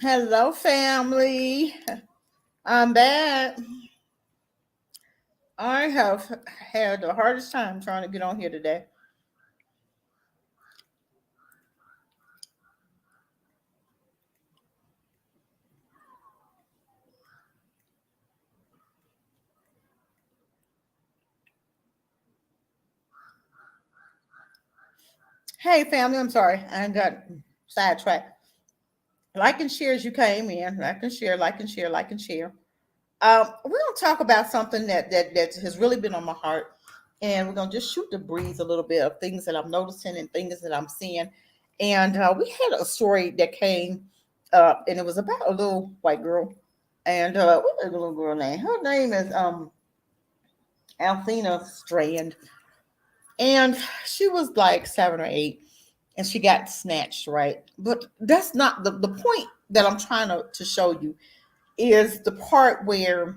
Hello, family. I'm back. I have had the hardest time trying to get on here today. Hey, family. I'm sorry. I got sidetracked. Like and share as you came in. Like and share, like and share, like and share. We're gonna talk about something that has really been on my heart, and we're gonna just shoot the breeze a little bit of things that I'm noticing and things that I'm seeing. And we had a story that came up, and it was about a little white girl. And what's the little girl name? Her name is Athena Strand, and she was like 7 or 8, and she got snatched, right? But that's not the point that I'm trying to show you is the part where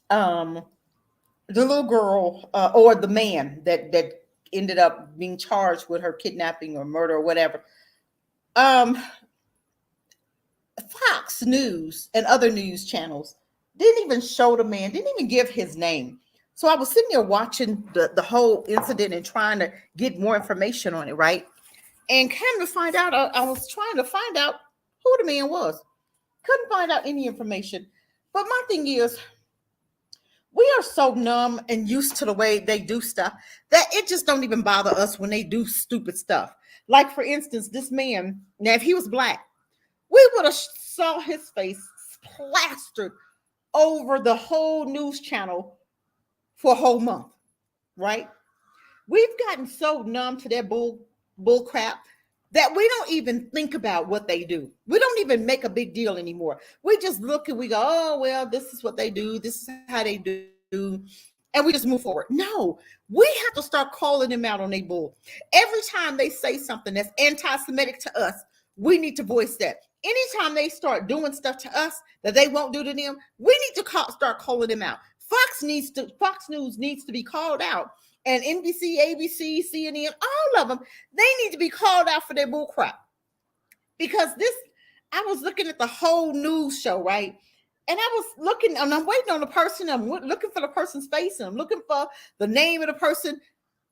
um the little girl or the man that ended up being charged with her kidnapping or murder or whatever. Um, Fox News and other news channels didn't even show the man, didn't even give his name. So I was sitting there watching the whole incident and trying to get more information on it, right? And came to find out, I was trying to find out who the man was. Couldn't find out any information. But my thing is, we are so numb and used to the way they do stuff that it just don't even bother us when they do stupid stuff. Like for instance, this man, now if he was black, we would have saw his face plastered over the whole news channel for a whole month, right? We've gotten so numb to their bull crap that we don't even think about what they do. We don't even make a big deal anymore. We just look and we go, oh well, this is what they do, this is how they do, and we just move forward. No, we have to start calling them out on their bull. Every time they say something that's anti-Semitic to us, we need to voice that. Anytime they start doing stuff to us that they won't do to them, we need to start calling them out. Fox News needs to be called out, and NBC, ABC, CNN, all of them, they need to be called out for their bull crap. Because this, I was looking at the whole news show, right? And I was looking, and I'm waiting on the person. I'm looking for the person's face, and I'm looking for the name of the person.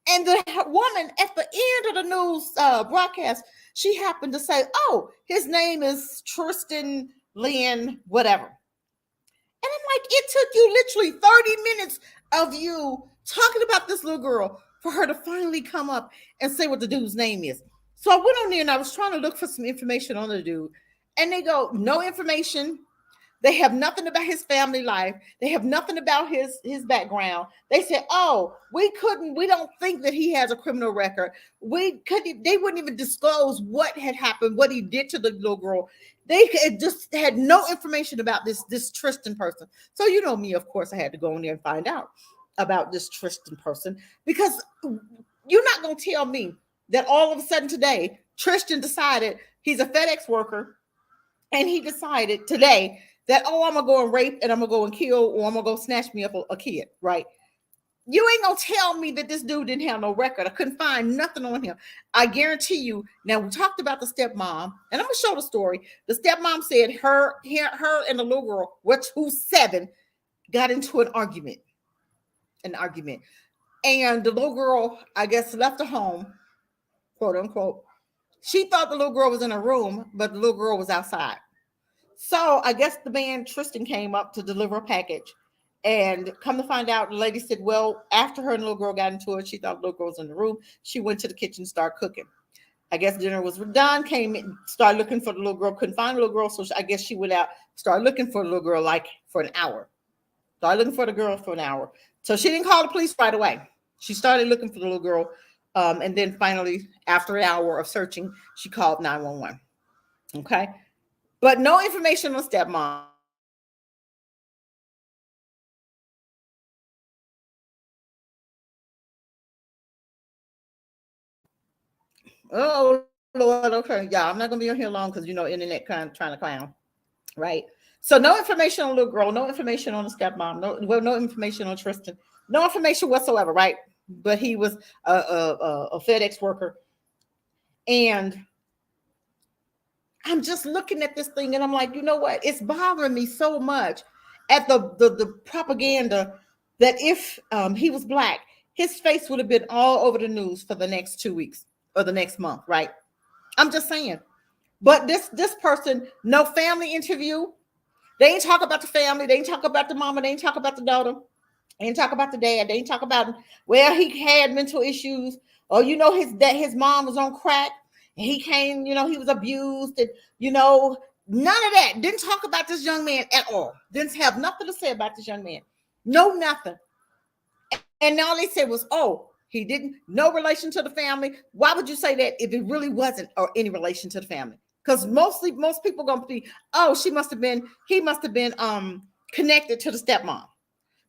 And the woman at the end of the news broadcast, she happened to say, "Oh, his name is Tristan Lynn, whatever." And I'm like, it took you literally 30 minutes of you talking about this little girl for her to finally come up and say what the dude's name is. So I went on there and I was trying to look for some information on the dude. And they go, no information. They have nothing about his family life. They have nothing about his background. They said, "Oh, we don't think that he has a criminal record. We couldn't. They wouldn't even disclose what had happened, what he did to the little girl. They just had no information about this Tristan person." So you know me, of course, I had to go in there and find out about this Tristan person because you're not going to tell me that all of a sudden today Tristan decided he's a FedEx worker and he decided today that, oh, I'm gonna go and rape and I'm gonna go and kill or I'm gonna go snatch me up a kid, right? You ain't gonna tell me that this dude didn't have no record. I couldn't find nothing on him. I guarantee you. Now we talked about the stepmom, and I'm gonna show the story. The stepmom said her and the little girl, who's 7, got into an argument, and the little girl, I guess, left the home, quote unquote. She thought the little girl was in her room, but the little girl was outside. So I guess the man Tristan came up to deliver a package. And come to find out, the lady said, well, after her and the little girl got into it, she thought the little girl was in the room. She went to the kitchen, started cooking. I guess dinner was done, came in, started looking for the little girl, couldn't find the little girl. So I guess she went out, started looking for the little girl like for an hour. Started looking for the girl for an hour. So she didn't call the police right away. She started looking for the little girl. And then finally, after an hour of searching, she called 911. Okay. But no information on stepmom. Oh Lord, okay, yeah, I'm not gonna be on here long because internet kind of trying to clown, right? So no information on little girl, no information on the stepmom, no information on Tristan, no information whatsoever, right? But he was a FedEx worker, and I'm just looking at this thing and I'm like, you know what? It's bothering me so much at the propaganda that if he was black, his face would have been all over the news for the next 2 weeks or the next month, right? I'm just saying. But this person, no family interview. They ain't talk about the family. They ain't talk about the mama. They ain't talk about the daughter. They ain't talk about the dad. They ain't talk about, well, he had mental issues, or his mom was on crack and he came, he was abused, and none of that. Didn't talk about this young man at all. Didn't have nothing to say about this young man. No, nothing. And all they said was, oh, he didn't, no relation to the family. Why would you say that if it really wasn't or any relation to the family? Because most people gonna be, oh, he must have been connected to the stepmom.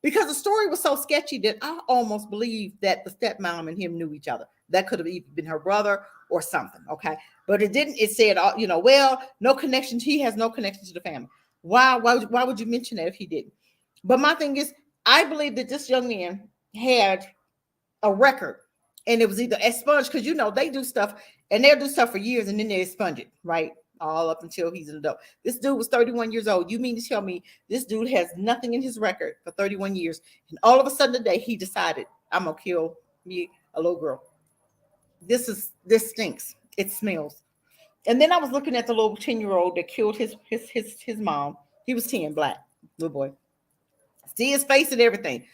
Because the story was so sketchy that I almost believed that the stepmom and him knew each other. That could have even been her brother or something, okay? But it didn't. It said, well, no connection. He has no connection to the family. Why would you mention that if he didn't? But my thing is, I believe that this young man had a record, and it was either expunged, because they do stuff, and they'll do stuff for years, and then they expunge it, right? All up until he's an adult. This dude was 31 years old. You mean to tell me this dude has nothing in his record for 31 years, and all of a sudden today he decided, I'm gonna kill me a little girl? This stinks. It smells. And then I was looking at the little 10-year-old that killed his mom. He was 10, black little boy. See his face and everything.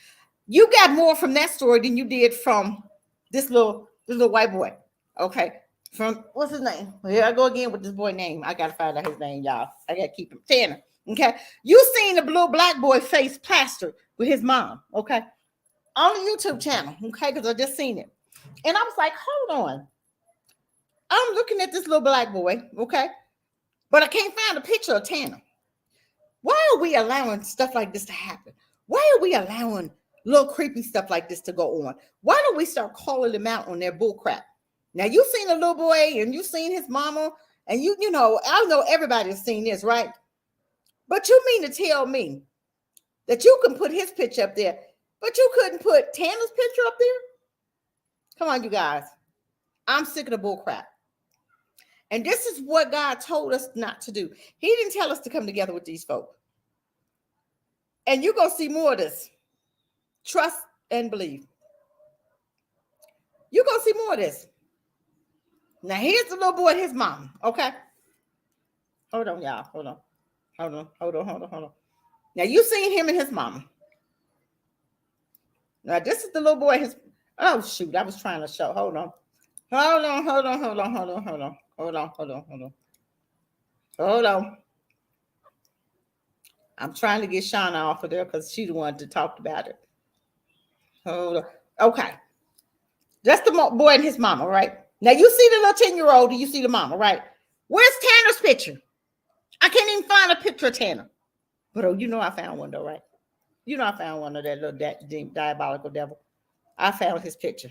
You got more from that story than you did from this little white boy. Okay. From, what's his name? Here I go again with this boy name. I gotta find out his name, y'all. I gotta keep him. Tanner. Okay. You seen the blue black boy face plastered with his mom. Okay. On the YouTube channel. Okay. Because I just seen it. And I was like, hold on. I'm looking at this little black boy. Okay. But I can't find a picture of Tanner. Why are we allowing stuff like this to happen? Why are we allowing little creepy stuff like this to go on? Why don't we start calling them out on their bull crap? Now, you seen a little boy and you seen his mama, and I know everybody's seen this, right? But you mean to tell me that you can put his picture up there, but you couldn't put Tanner's picture up there? Come on, you guys. I'm sick of the bull crap. And this is what God told us not to do. He didn't tell us to come together with these folk. And you're going to see more of this. Trust and believe. You're going to see more of this. Now, here's the little boy and his mom, okay? Hold on, y'all. Hold on. Now, you seen him and his mama. Now, this is the little boy and his... Oh, shoot. I was trying to show. Hold on. I'm trying to get Shauna off of there because she the one to talk about it. Hold on. Okay. That's the boy and his mama, right? Now, you see the little 10-year-old and you see the mama, right? Where's Tanner's picture? I can't even find a picture of Tanner. But I found one though, right? I found one of that little diabolical devil. I found his picture.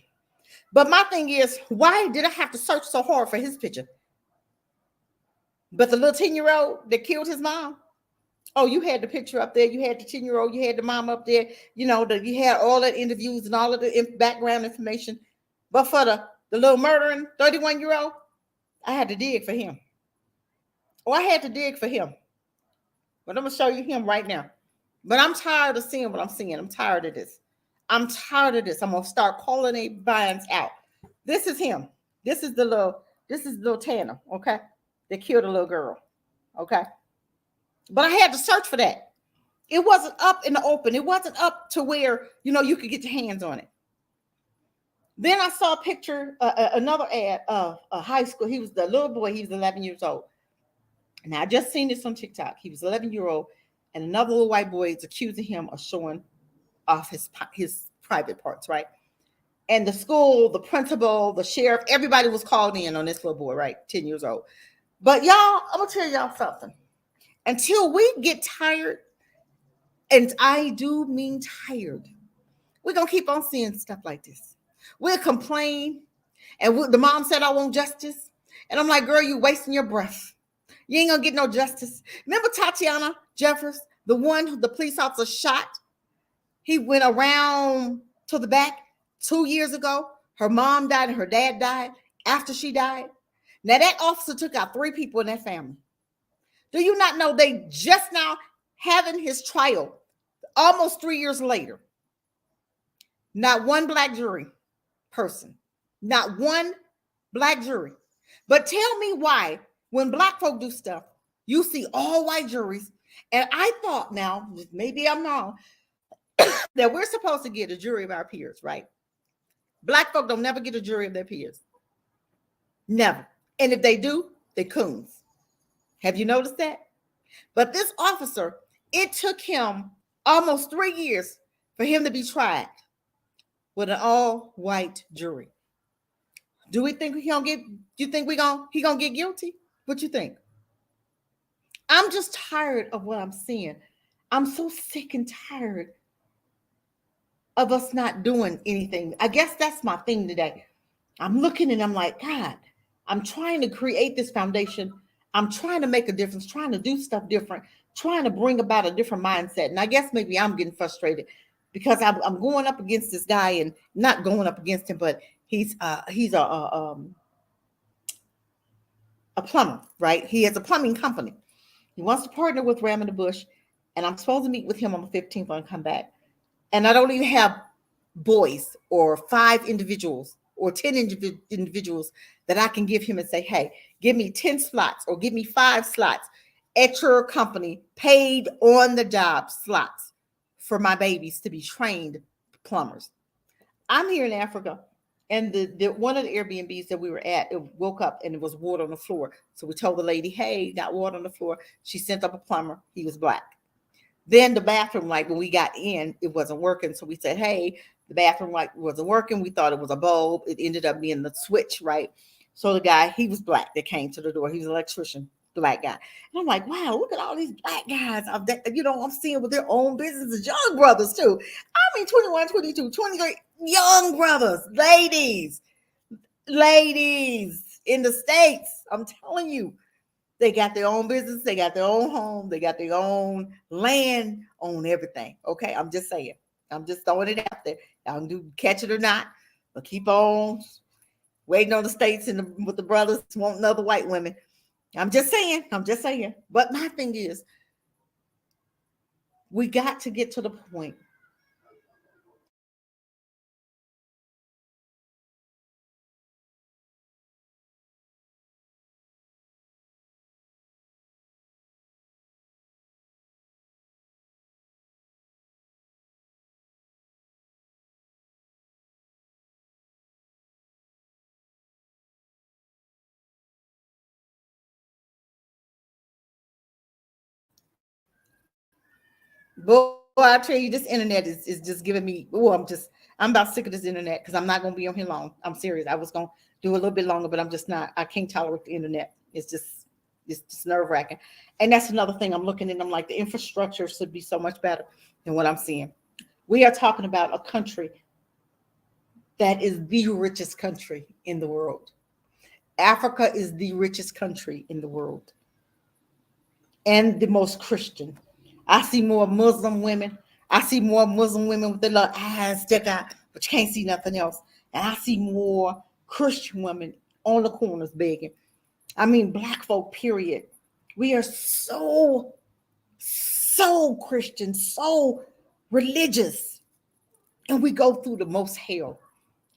But my thing is, why did I have to search so hard for his picture? But the little 10-year-old that killed his mom, oh, you had the picture up there. You had the 10-year-old. You had the mom up there. You had all the interviews and all of the background information. But for the little murdering 31-year-old, I had to dig for him. I had to dig for him. But I'm going to show you him right now. But I'm tired of seeing what I'm seeing. I'm tired of this. I'm going to start calling a vines out. This is him. This is little Tanner, okay? That killed a little girl, okay? But I had to search for that. It wasn't up in the open. It wasn't up to where, you could get your hands on it. Then I saw a picture, another ad of a high school. He was the little boy. He was 11 years old. And I just seen this on TikTok. He was 11-year-old, and another little white boy is accusing him of showing off his private parts, right? And the school, the principal, the sheriff, everybody was called in on this little boy, right? 10 years old. But y'all, I'm going to tell y'all something. Until we get tired, and I do mean tired, we're going to keep on seeing stuff like this. We'll complain, and the mom said, I want justice. And I'm like, girl, you wasting your breath. You ain't going to get no justice. Remember Tatiana Jeffers, the one who the police officer shot? He went around to the back 2 years ago. Her mom died and her dad died after she died. Now that officer took out 3 people in that family. Do you not know they just now having his trial almost 3 years later? Not one black jury person, not one black jury. But tell me why, when black folk do stuff, you see all white juries. And I thought, now, maybe I'm wrong, that we're supposed to get a jury of our peers, right? Black folk don't never get a jury of their peers. Never. And if they do, they coons. Have you noticed that? But this officer, it took him almost 3 years for him to be tried with an all-white jury. Do we think he gonna get? You think he gonna get guilty? What you think? I'm just tired of what I'm seeing. I'm so sick and tired of us not doing anything. I guess that's my thing today. I'm looking and I'm like, God, I'm trying to create this foundation. I'm trying to make a difference, trying to do stuff different, trying to bring about a different mindset. And I guess maybe I'm getting frustrated because I'm going up against this guy, and not going up against him, but he's a plumber, right? He has a plumbing company. He wants to partner with Ram in the Bush, and I'm supposed to meet with him on the 15th and come back. And I don't even have boys or 5 individuals or 10 individuals that I can give him and say, hey, give me 10 slots or give me 5 slots at your company, paid on the job slots for my babies to be trained plumbers. I'm here in Africa, and the one of the Airbnbs that we were at, it woke up and it was water on the floor. So we told the lady, hey, got water on the floor. She sent up a plumber. He was black. Then the bathroom light, when we got in, it wasn't working. So we said, hey, the bathroom light wasn't working. We thought it was a bulb. It ended up being the switch, right? So the guy, he was black, that came to the door. He was an electrician, black guy. And I'm like, wow, look at all these black guys. I'm seeing with their own businesses, young brothers too. I mean, 21, 22, 23, young brothers, ladies in the States. I'm telling you. They got their own business. They got their own home. They got their own land, own everything. Okay, I'm just saying. I'm just throwing it out there. Y'all can do catch it or not, but keep on waiting on the states and with the brothers wanting other white women. I'm just saying. But my thing is, we got to get to the point. Boy, I tell you, this internet is just giving me. I'm about sick of this internet because I'm not going to be on here long. I'm serious. I was going to do a little bit longer, but I'm just not. I can't tolerate the internet. It's just nerve wracking. And that's another thing I'm looking at. I'm like, the infrastructure should be so much better than what I'm seeing. We are talking about a country that is the richest country in the world. Africa is the richest country in the world and the most Christian. I see more Muslim women. I see more Muslim women with their little eyes stick out, but you can't see nothing else. And I see more Christian women on the corners begging. I mean, black folk, period. We are so Christian, so religious, and we go through the most hell.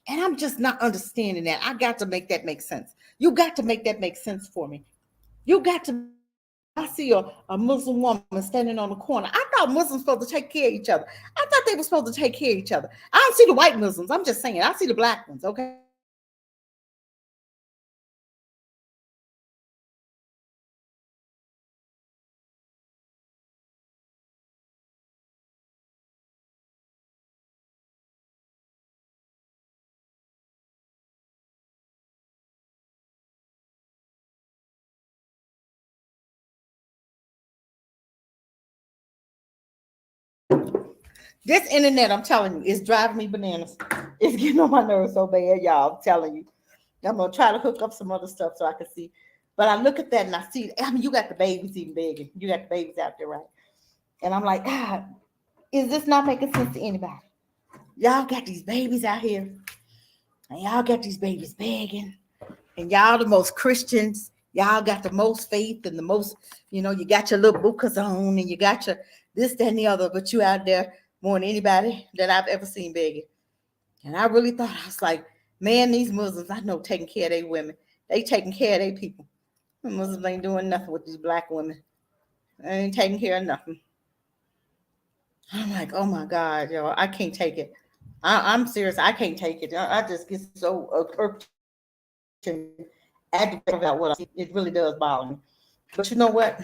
And I'm just not understanding that. I got to make that make sense. You got to make that make sense for me. You got to. I see a Muslim woman standing on the corner. I thought Muslims supposed to take care of each other. I thought they were supposed to take care of each other. I don't see the white Muslims. I'm just saying. I see the black ones, okay? This internet, I'm telling you, is driving me bananas. It's getting on my nerves so bad, y'all. I'm telling you. I'm going to try to hook up some other stuff so I can see. But I look at that and I see, I mean, you got the babies even begging. You got the babies out there, right? And I'm like, God, is this not making sense to anybody? Y'all got these babies out here. And y'all got these babies begging. And y'all the most Christians. Y'all got the most faith and the most, you got your little bukas on and you got your this, that, and the other, but you out there more than anybody that I've ever seen begging. And I really thought, I was like, man, these Muslims, I know taking care of their women. They taking care of their people. The Muslims ain't doing nothing with these black women. They ain't taking care of nothing. I'm like, oh my God, yo, I can't take it. I'm serious. I can't take it. I just get so irked and aggravated about what I see. It really does bother me. But you know what?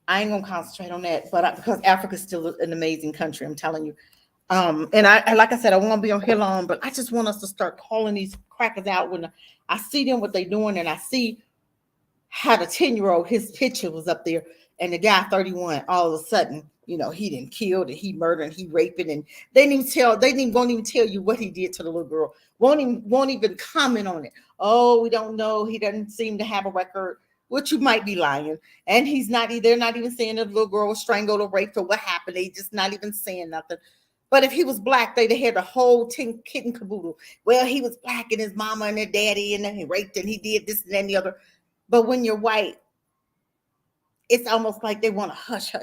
I ain't gonna concentrate on that. But because Africa's still an amazing country, I'm telling you. And I like I said, I won't be on here long, but I just want us to start calling these crackers out when I see them what they're doing, and I see how the 10-year-old, his picture was up there, and the guy 31, all of a sudden, he didn't kill and he murdered and he raped it, and won't even tell you what he did to the little girl. Won't even comment on it. Oh, we don't know. He doesn't seem to have a record, which you might be lying. And they're not even saying the little girl was strangled or raped or what happened. They just not even saying nothing. But if he was black, they'd have had the whole kit and caboodle. Well, he was black and his mama and their daddy, and then he raped and he did this and then the other. But when you're white, it's almost like they want to hush.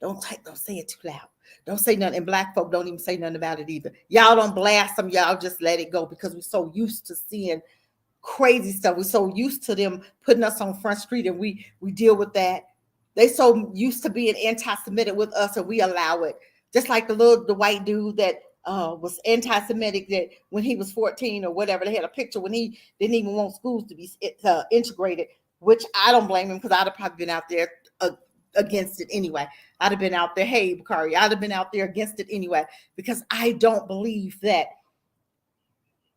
Don't say it too loud. Don't say nothing. And black folk don't even say nothing about it either. Y'all don't blast them. Y'all just let it go because we're so used to seeing crazy stuff. We're so used to them putting us on Front Street, and we deal with that. They so used to being anti-Semitic with us, and we allow it. Just like the white dude that was anti-Semitic, that when he was 14 or whatever, they had a picture when he didn't even want schools to be integrated, which I don't blame him because I'd have probably been out there against it anyway. I'd have been out there, hey, Bakari, I'd have been out there against it anyway, because I don't believe that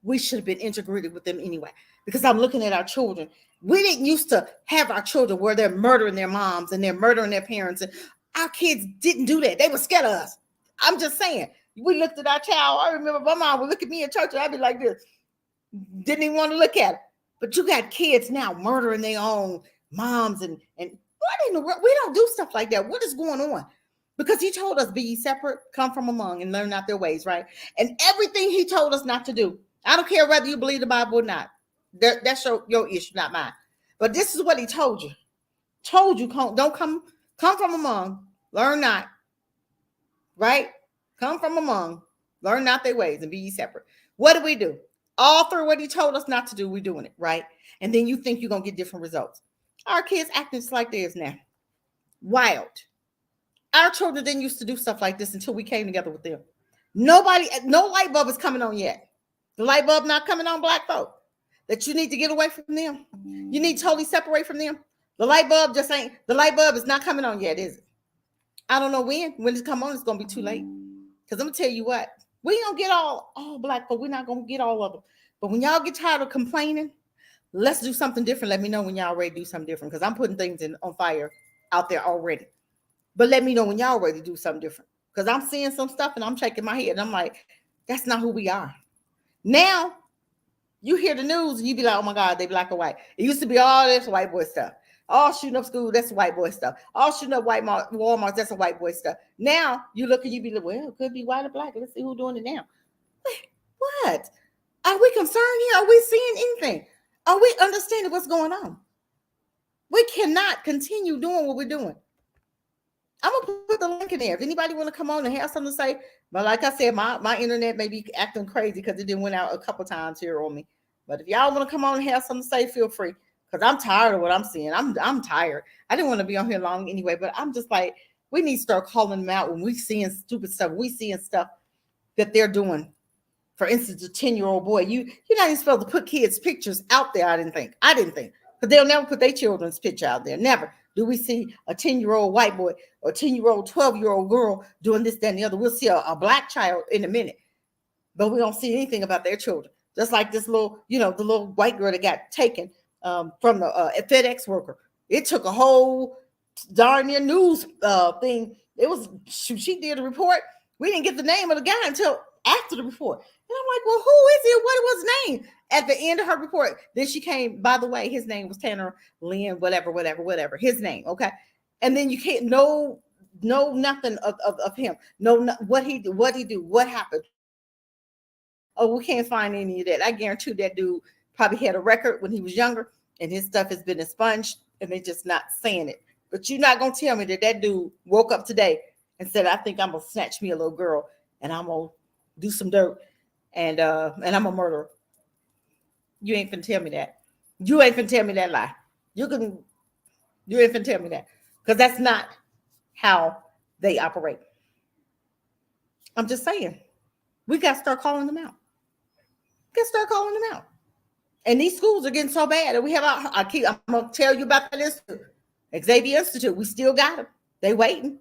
we should have been integrated with them anyway. Because I'm looking at our children. We didn't used to have our children where they're murdering their moms and they're murdering their parents. And our kids didn't do that. They were scared of us. I'm just saying. We looked at our child. I remember my mom would look at me in church and I'd be like this. Didn't even want to look at her. But you got kids now murdering their own moms and what in the world? We don't do stuff like that. What is going on? Because he told us, be ye separate, come from among, and learn not their ways, right? And everything he told us not to do. I don't care whether you believe the Bible or not. That's your issue, not mine. But this is what he told you. Told you, don't come from among, learn not, right? Come from among, learn not their ways, and be ye separate. What do we do? All through what he told us not to do, we're doing it, right? And then you think you're going to get different results. Our kids acting just like theirs now. Wild. Our children didn't used to do stuff like this until we came together with them. No light bulb is coming on yet. The light bulb not coming on, black folk. That you need to get away from them. You need to totally separate from them. The light bulb is not coming on yet, is it? I don't know when. When it's come on, it's going to be too late. Because I'm going to tell you what, we ain't going to get all black folk. We're not going to get all of them. But when y'all get tired of complaining, let's do something different. Let me know when y'all ready to do something different. Because I'm putting things on fire out there already. But let me know when y'all ready to do something different. Because I'm seeing some stuff and I'm shaking my head. And I'm like, that's not who we are. Now, you hear the news and you be like, oh my God, they black or white. It used to be all this white boy stuff. All shooting up school, that's white boy stuff. All shooting up Walmart, that's a white boy stuff. Now, you look and you be like, well, it could be white or black. Let's see who's doing it now. What? Are we concerned here? Are we seeing anything? Are we understanding what's going on? We cannot continue doing what we're doing. I'm going to put the link in there. If anybody want to come on and have something to say, but like I said, my internet may be acting crazy because it didn't went out a couple times here on me. But if y'all want to come on and have something to say, feel free. Because I'm tired of what I'm seeing. I'm tired. I didn't want to be on here long anyway, but I'm just like, we need to start calling them out when we seeing stupid stuff. We seeing stuff that they're doing. For instance, a 10-year-old boy, you're not even supposed to put kids' pictures out there, I didn't think. Because they'll never put their children's picture out there. Never do we see a 10-year-old white boy or 10-year-old, 12-year-old girl doing this, that, and the other. We'll see a black child in a minute, but we don't see anything about their children. Just like this little, the little white girl that got taken from the FedEx worker. It took a whole darn near news thing. She did a report. We didn't get the name of the guy until after the report. And I'm like, well, who is it? What was his name? At the end of her report, then she came, by the way, his name was Tanner, Lynn, whatever, his name, okay? And then you can't know nothing of him. What he do, what happened. Oh, we can't find any of that. I guarantee that dude probably had a record when he was younger, and his stuff has been expunged, and they're just not saying it. But you're not gonna tell me that dude woke up today and said, "I think I'm gonna snatch me a little girl, and I'm gonna do some dirt, and I'm a murderer." You ain't finna tell me that. You ain't finna tell me that lie. You ain't finna tell me that, because that's not how they operate. I'm just saying, we got to start calling them out. We got to start calling them out. And these schools are getting so bad that we have. I'm gonna tell you about that institute, Xavier Institute. We still got them. They waiting.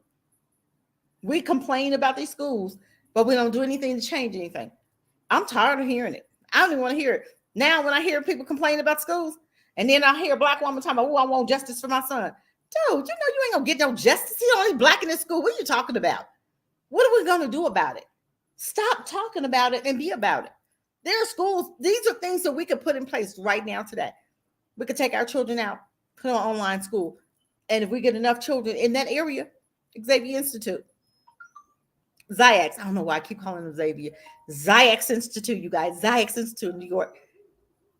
We complain about these schools, but we don't do anything to change anything. I'm tired of hearing it. I don't even want to hear it. Now, when I hear people complain about schools, and then I hear a black woman talking about, "Oh, I want justice for my son." Dude, you know you ain't gonna get no justice. He's only black in this school. What are you talking about? What are we gonna do about it? Stop talking about it and be about it. There are schools. These are things that we could put in place right now today. We could take our children out, put on online school. And if we get enough children in that area, Xavier Institute, Ziax, I don't know why I keep calling them Xavier. Ziax Institute, you guys, Ziax Institute in New York.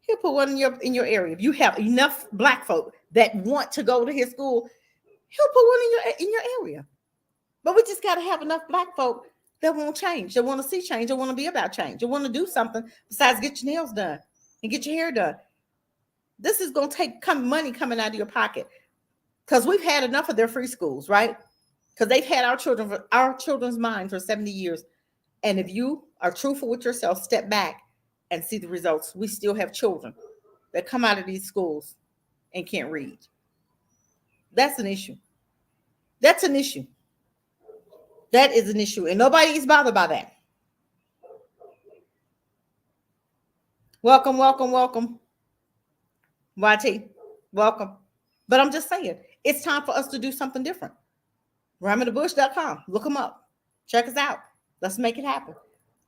He'll put one in your area. If you have enough black folk that want to go to his school, he'll put one in your area. But we just got to have enough black folk that won't change. They want to see change. They want to be about change. They want to do something besides get your nails done and get your hair done. This is going to take money coming out of your pocket, because we've had enough of their free schools, right? Because they've had our children's mind for 70 years. And if you are truthful with yourself, step back and see the results. We still have children that come out of these schools and can't read. That's an issue. That's an issue. That is an issue, and nobody is bothered by that. Welcome, welcome, welcome. YT, welcome. But I'm just saying, it's time for us to do something different. RhymeInTheBush.com. Look them up. Check us out. Let's make it happen.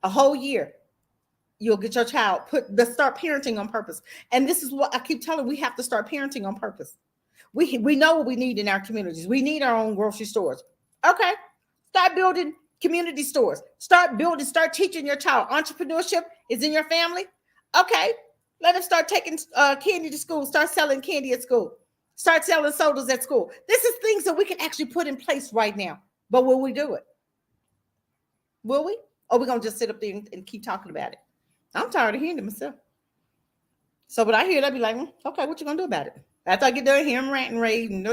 A whole year, you'll get your child let's start parenting on purpose. And this is what I keep telling, we have to start parenting on purpose. We know what we need in our communities. We need our own grocery stores. Okay. Start building community stores. Start teaching your child. Entrepreneurship is in your family. Okay. Let them start taking candy to school. Start selling candy at school. Start selling sodas at school. This is things that we can actually put in place right now. But will we do it? Will we? Or are we going to just sit up there and keep talking about it? I'm tired of hearing it myself. So when I hear it, I'll be like, okay, what you going to do about it? After I get done hearing rant and rave and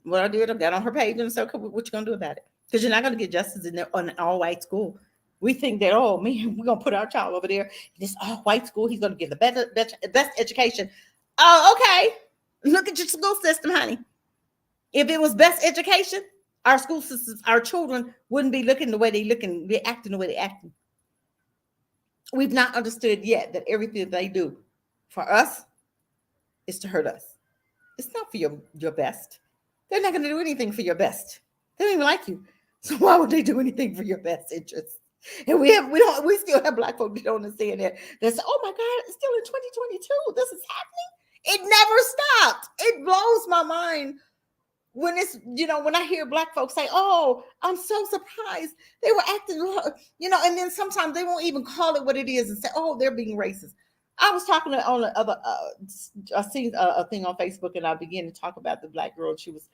what I did, I got on her page and said, okay, what you going to do about it? Because you're not going to get justice in an all-white school. We think that, oh, man, we're going to put our child over there in this all-white school. He's going to get the best education. Oh, okay. Look at your school system, honey. If it was best education, our school systems, our children wouldn't be looking the way they looking, be acting the way they acting. We've not understood yet that everything they do for us is to hurt us. It's not for your best. They're not going to do anything for your best. They don't even like you. So why would they do anything for your best interest? And we still have black folks that don't understand that. They say, oh my God, it's still in 2022. This is happening. It never stopped. It blows my mind when when I hear black folks say, oh, I'm so surprised. They were acting, and then sometimes they won't even call it what it is and say, oh, they're being racist. I was talking on the other, I seen a thing on Facebook, and I began to talk about the black girl. She was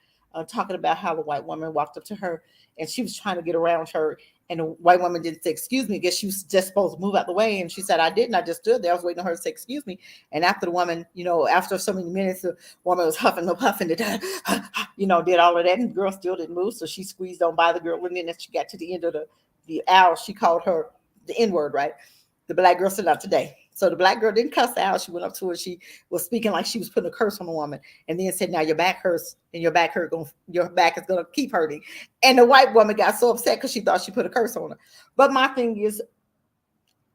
talking about how the white woman walked up to her and she was trying to get around her. And the white woman didn't say, excuse me. I guess she was just supposed to move out the way. And she said, I didn't. I just stood there. I was waiting on her to say, excuse me. And after the woman, after so many minutes, the woman was huffing and puffing, did all of that. And the girl still didn't move. So she squeezed on by the girl. And then as she got to the end of the aisle, she called her the N-word, right? The black girl said, not today. So the black girl didn't cuss out. She went up to her. She was speaking like she was putting a curse on the woman, and then said, now your back hurts and your back is going to keep hurting. And the white woman got so upset because she thought she put a curse on her. But my thing is,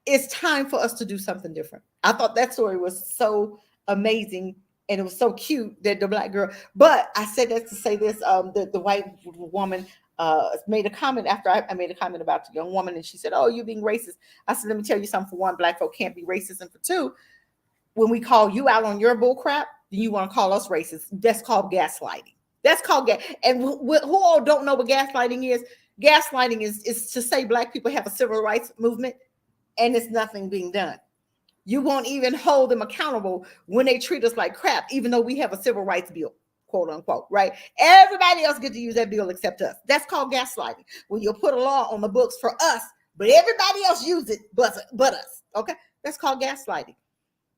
it's time for us to do something different. I thought that story was so amazing, and it was so cute that the black girl, but I said that to say this, the white woman made a comment after I made a comment about the young woman, and she said, oh, you're being racist. I said, let me tell you something. For one, black folk can't be racist. And for two, when we call you out on your bull crap, then you want to call us racist. That's called gaslighting. That's called and who all don't know what gaslighting is? Gaslighting is to say black people have a civil rights movement and it's nothing being done. You won't even hold them accountable when they treat us like crap, even though we have a civil rights bill, quote unquote, right? Everybody else gets to use that bill except us. That's called gaslighting. When you put a law on the books for us, but everybody else use it but us. Okay, that's called gaslighting.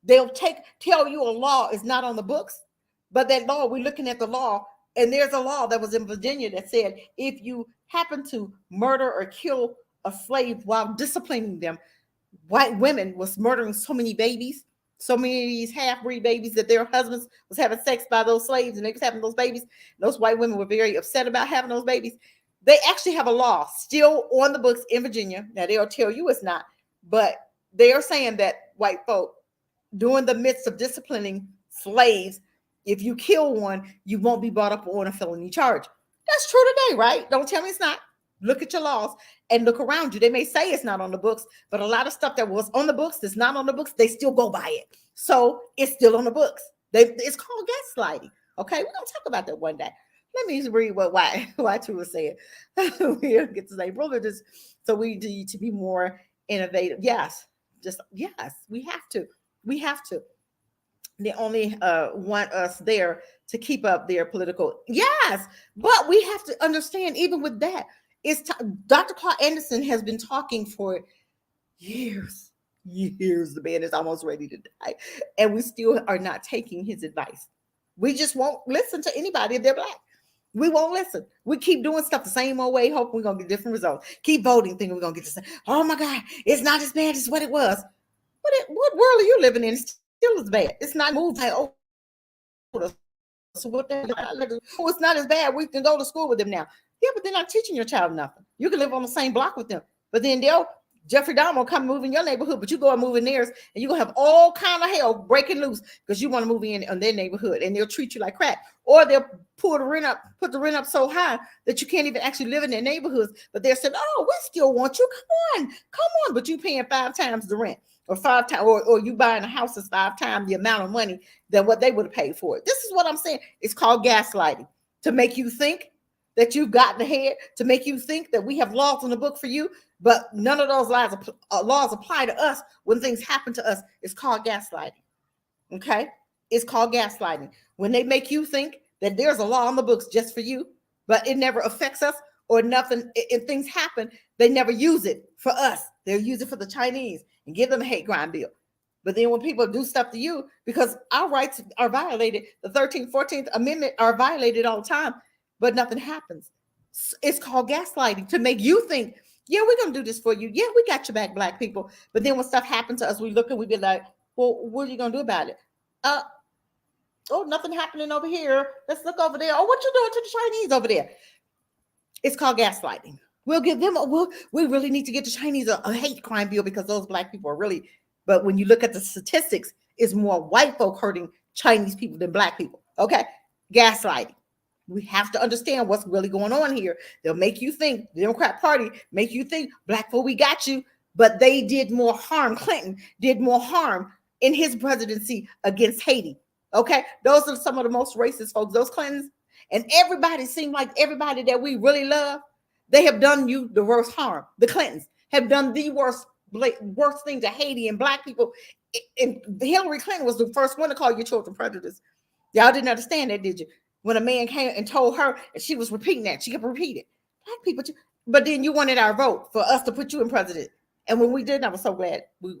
They'll tell you a law is not on the books, but that law, we're looking at the law, and there's a law that was in Virginia that said if you happen to murder or kill a slave while disciplining them, white women was murdering so many babies, so many of these half-breed babies that their husbands was having sex by those slaves, and they was having those babies. Those white women were very upset about having those babies. They actually have a law still on the books in Virginia. Now they'll tell you it's not, but they are saying that white folk, during the midst of disciplining slaves, if you kill one, you won't be brought up on a felony charge. That's true today, right? Don't tell me it's not. Look at your laws and look around you. They may say it's not on the books, but a lot of stuff that was on the books that's not on the books, they still go by it. So it's still on the books. It's called gaslighting. Okay, we're gonna talk about that one day. Let me read what Y2 was saying. We'll get to say, brother, just so we need to be more innovative. Yes, we have to. We have to. They only want us there to keep up their political. Yes, but we have to understand, even with that, Dr. Claude Anderson has been talking for years. The man is almost ready to die, and we still are not taking his advice. We just won't listen to anybody if they're black. We won't listen. We keep doing stuff the same old way, hoping we're going to get different results. Keep voting, thinking we're going to get the same. Oh my God, it's not as bad as what it was. What world are you living in? It's still as bad. It's not moved like, oh, so what oh, it's not as bad. We can go to school with them now. Yeah, but they're not teaching your child nothing. You can live on the same block with them, but then Jeffrey Dahmer will come move in your neighborhood, but you go and move in theirs, and you're going to have all kind of hell breaking loose because you want to move in on their neighborhood, and they'll treat you like crap. Or they'll put the rent up so high that you can't even actually live in their neighborhoods, but they'll say, oh, we still want you. Come on. But you paying 5 times the rent, or 5 times, or you buying a house that's 5 times the amount of money than what they would have paid for it. This is what I'm saying. It's called gaslighting, to make you think that you've gotten ahead, to make you think that we have laws in the book for you, but none of those laws apply to us when things happen to us. It's called gaslighting. Okay? It's called gaslighting. When they make you think that there's a law on the books just for you, but it never affects us or nothing, if things happen, they never use it for us. They'll use it for the Chinese and give them a hate crime bill. But then when people do stuff to you, because our rights are violated, the 13th, 14th Amendment are violated all the time, but nothing happens. It's called gaslighting, to make you think, yeah, we're going to do this for you. Yeah, we got your back, black people. But then when stuff happens to us, we look and we be like, well, what are you going to do about it? Oh, nothing happening over here. Let's look over there. Oh, what you doing to the Chinese over there? It's called gaslighting. We'll give them we really need to get the Chinese a hate crime bill because those black people are really, but when you look at the statistics, it's more white folk hurting Chinese people than black people. Okay, gaslighting. We have to understand what's really going on here. They'll make you think, the Democrat Party make you think, black folk, we got you, but they did more harm. Clinton did more harm in his presidency against Haiti. Okay, those are some of the most racist folks, those Clintons. And everybody seemed like everybody that we really love, they have done you the worst harm. The Clintons have done the worst thing to Haiti and black people. And Hillary Clinton was the first one to call your children predators. Y'all didn't understand that, did you? When a man came and told her, and she was repeating that, she kept repeating, black people, but then you wanted our vote for us to put you in president. And when we did, I was so glad we,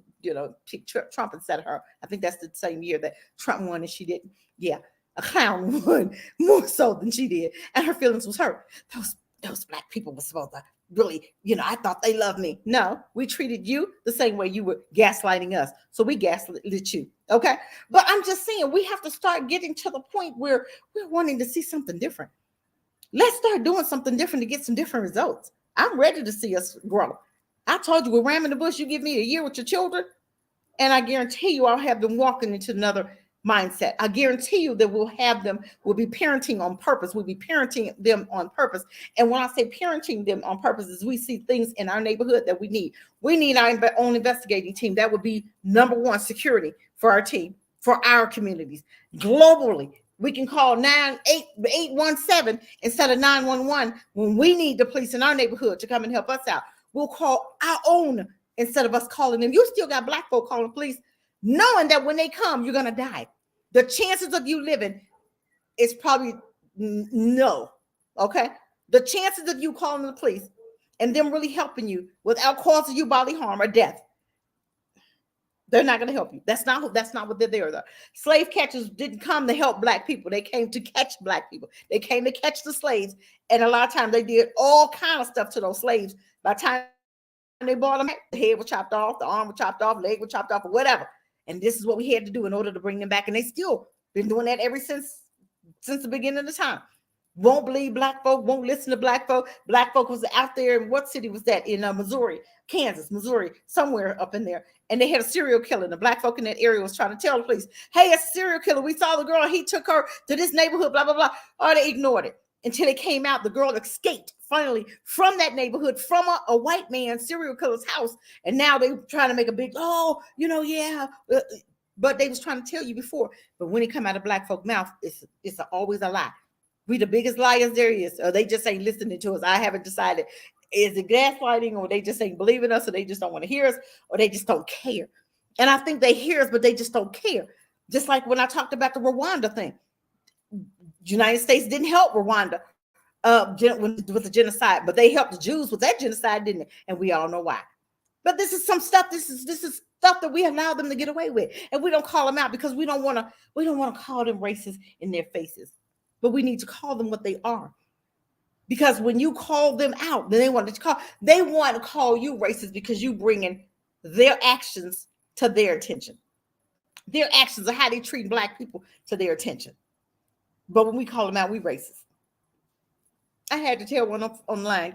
picked Trump instead of her. I think that's the same year that Trump won and she didn't. Yeah, a clown won more so than she did. And her feelings was hurt. Those black people were supposed to really, I thought they loved me. No, we treated you the same way you were gaslighting us. So we gaslit you. Okay. But I'm just saying, we have to start getting to the point where we're wanting to see something different. Let's start doing something different to get some different results. I'm ready to see us grow. I told you, we're ramming the bush. You give me a year with your children, and I guarantee you I'll have them walking into another mindset. I guarantee you that we'll be parenting on purpose. We'll be parenting them on purpose. And when I say parenting them on purpose, is we see things in our neighborhood that we need. We need our own investigating team. That would be number one, security for our team, for our communities. Globally, we can call 817 instead of 911 when we need the police in our neighborhood to come and help us out. We'll call our own instead of us calling them. You still got black folk calling police. knowing that when they come, you're going to die. The chances of you living is probably no. Okay. The chances of you calling the police and them really helping you without causing you bodily harm or death, they're not going to help you. That's not what they're there. Though. Slave catchers didn't come to help black people. They came to catch black people. They came to catch the slaves. And a lot of times they did all kind of stuff to those slaves. By the time they brought them back, the head was chopped off, the arm was chopped off, leg was chopped off, or whatever. And this is what we had to do in order to bring them back. And they still been doing that ever since the beginning of the time. Won't believe black folk, won't listen to black folk. Black folk was out there in what city was that? In Missouri, Missouri, somewhere up in there. And they had a serial killer. And the black folk in that area was trying to tell the police, hey, it's a serial killer. We saw the girl. He took her to this neighborhood, blah, blah, blah. Or they ignored it until it came out. The girl escaped finally from that neighborhood, from a white man serial killer's house. And now they trying to make a big, yeah. But they was trying to tell you before. But when it come out of black folk mouth, it's always a lie. We the biggest liars there is, or they just ain't listening to us. I haven't decided. Is it gaslighting, or they just ain't believing us, or they just don't want to hear us, or they just don't care? And I think they hear us, but they just don't care. Just like when I talked about the Rwanda thing. United States didn't help Rwanda with the genocide, but they helped the Jews with that genocide, didn't they? And we all know why. But this is some stuff. This is stuff that we allow them to get away with, and we don't call them out because we don't want to call them racist in their faces. But we need to call them what they are. Because when you call them out, then they want to call you racist because you bringing their actions to their attention. Their actions of how they treat black people to their attention. But when we call them out, we racist. I had to tell one online,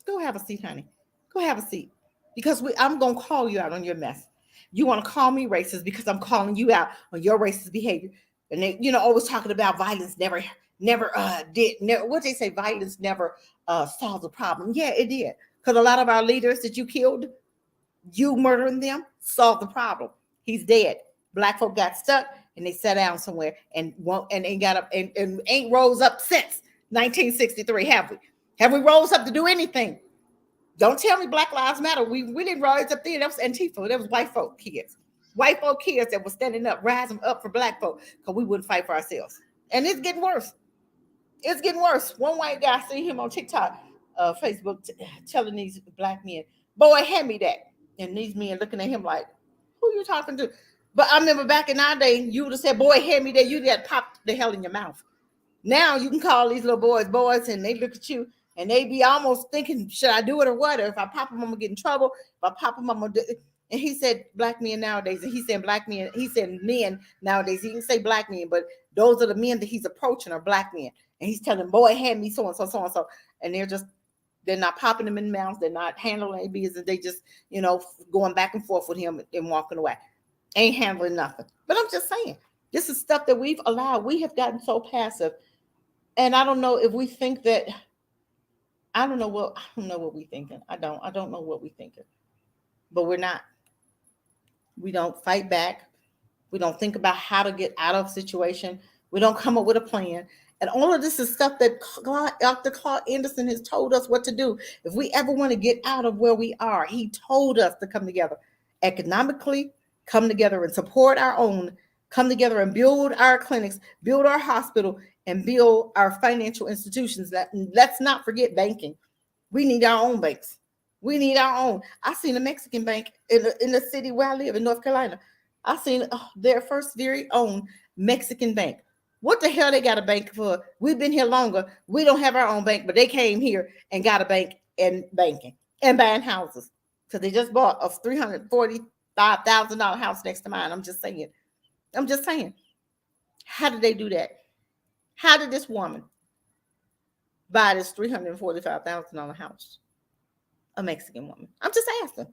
go have a seat, honey. Go have a seat. Because I'm going to call you out on your mess. You want to call me racist because I'm calling you out on your racist behavior. And they, always talking about violence never what they say, violence never solved the problem. Yeah, it did. Because a lot of our leaders that you killed, you murdering them, solved the problem. He's dead. Black folk got stuck and they sat down somewhere and ain't got up and ain't rose up since 1963, have we? Have we rose up to do anything? Don't tell me Black Lives Matter. We didn't rise up there. That was Antifa. That was white folk kids. White folk kids that were standing up, rising up for black folk because we wouldn't fight for ourselves. And it's getting worse. It's getting worse. One white guy, see him on TikTok, Facebook, telling these black men, boy, hand me that. And these men looking at him like, who you talking to? But I remember back in our day, you would have said, boy, hand me that. You got popped the hell in your mouth. Now you can call these little boys, and they look at you, and they be almost thinking, should I do it or what? Or if I pop them, I'm going to get in trouble. If I pop them, I'm going to do it. And he said black men nowadays, and he said black men, he said men nowadays. He didn't say black men, but those are the men that he's approaching are black men. And he's telling them, boy, hand me so-and-so, so-and-so. And they're not popping them in the mouth. They're not handling any business. They just, going back and forth with him and walking away. Ain't handling nothing. But I'm just saying, this is stuff that we've allowed. We have gotten so passive. And I don't know if we think that, I don't know what we're thinking. I don't know what we're thinking. But we're not. We don't fight back. We don't think about how to get out of a situation. We don't come up with a plan. And all of this is stuff that Dr. Claude Anderson has told us what to do. If we ever want to get out of where we are, he told us to come together economically, come together and support our own, come together and build our clinics, build our hospital, and build our financial institutions. Let's not forget banking. We need our own banks. We need our own. I seen a Mexican bank in the city where I live in North Carolina. I seen their first very own Mexican bank. What the hell they got a bank for? We've been here longer. We don't have our own bank, but they came here and got a bank and banking and buying houses because they just bought a $345,000 house next to mine. I'm just saying. How did they do that? How did this woman buy this $345,000 house? A Mexican woman. I'm just asking.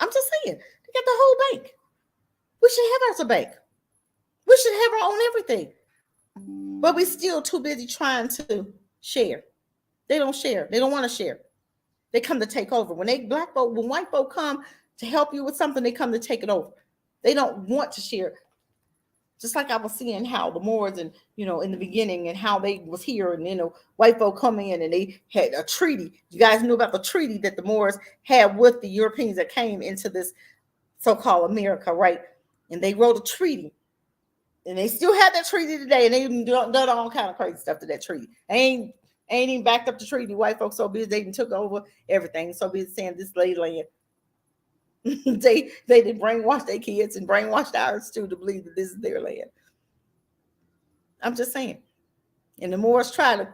I'm just saying. They got the whole bank. We should have us a bank. We should have our own everything. But we're still too busy trying to share. They don't share. They don't want to share. They come to take over. When white folk come to help you with something, they come to take it over. They don't want to share. Just like I was seeing how the Moors and, in the beginning and how they was here and, white folk come in and they had a treaty. You guys knew about the treaty that the Moors had with the Europeans that came into this so-called America, right? And they wrote a treaty, and they still have that treaty today, and they even done all kind of crazy stuff to that treaty. Ain't even backed up the treaty. White folks so busy they even took over everything. So busy saying this lay land. they did brainwash their kids and brainwashed ours too to believe that this is their land. I'm just saying. And the Moors try to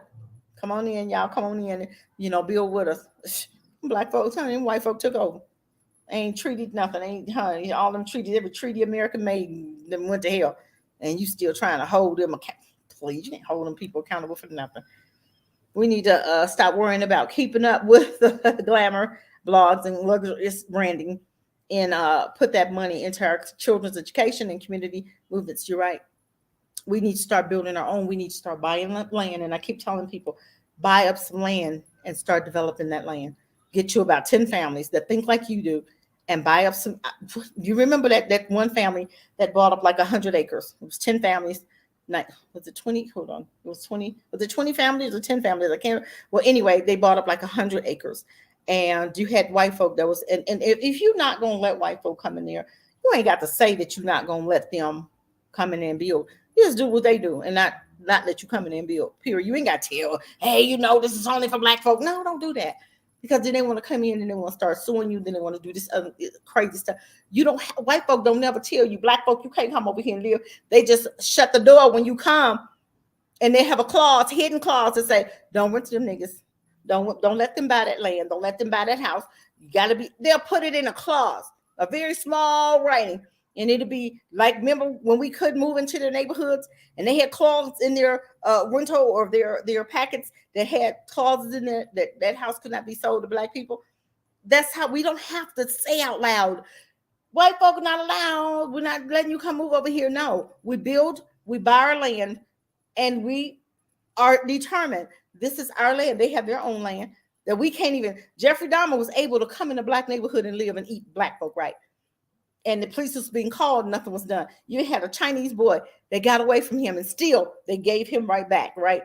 come on in, y'all, come on in, and build with us. Black folks, honey, and white folk took over. Ain't treated nothing. Ain't honey, all them treaties, every treaty America made, them went to hell. And you still trying to hold them accountable. Please, you can't hold them people accountable for nothing. We need to stop worrying about keeping up with the glamour blogs and luxurious branding, and put that money into our children's education and community movements. You're right. We need to start building our own. We need to start buying up land. And I keep telling people, buy up some land and start developing that land. Get you about 10 families that think like you do and buy up some. You remember that one family that bought up like 100 acres? It was 10 families. Was it 20? Hold on. It was 20. Was it 20 families or 10 families? I can't. Well, anyway, they bought up like 100 acres. And you had white folk that was, and if you're not going to let white folk come in there, you ain't got to say that you're not going to let them come in and build. You just do what they do and not let you come in and build, period. You ain't got to tell, hey, this is only for black folk. No, don't do that. Because then they want to come in and they want to start suing you. Then they want to do this other crazy stuff. White folk don't never tell you, black folk, you can't come over here and live. They just shut the door when you come, and they have a clause, hidden clause that say, don't rent to them niggas. Don't let them buy that land. Don't let them buy that house. You got to be, they'll put it in a clause, a very small writing. And it'll be like, remember when we couldn't move into their neighborhoods and they had clauses in their rental or their packets that had clauses in there that house could not be sold to black people. That's how we don't have to say out loud, white folk are not allowed. We're not letting you come move over here. No, we build, we buy our land, and we are determined this is our land. They have their own land that we can't even. Jeffrey Dahmer was able to come in a black neighborhood and live and eat black folk, right? And the police was being called, nothing was done. You had a Chinese boy that got away from him, and still they gave him right back, right?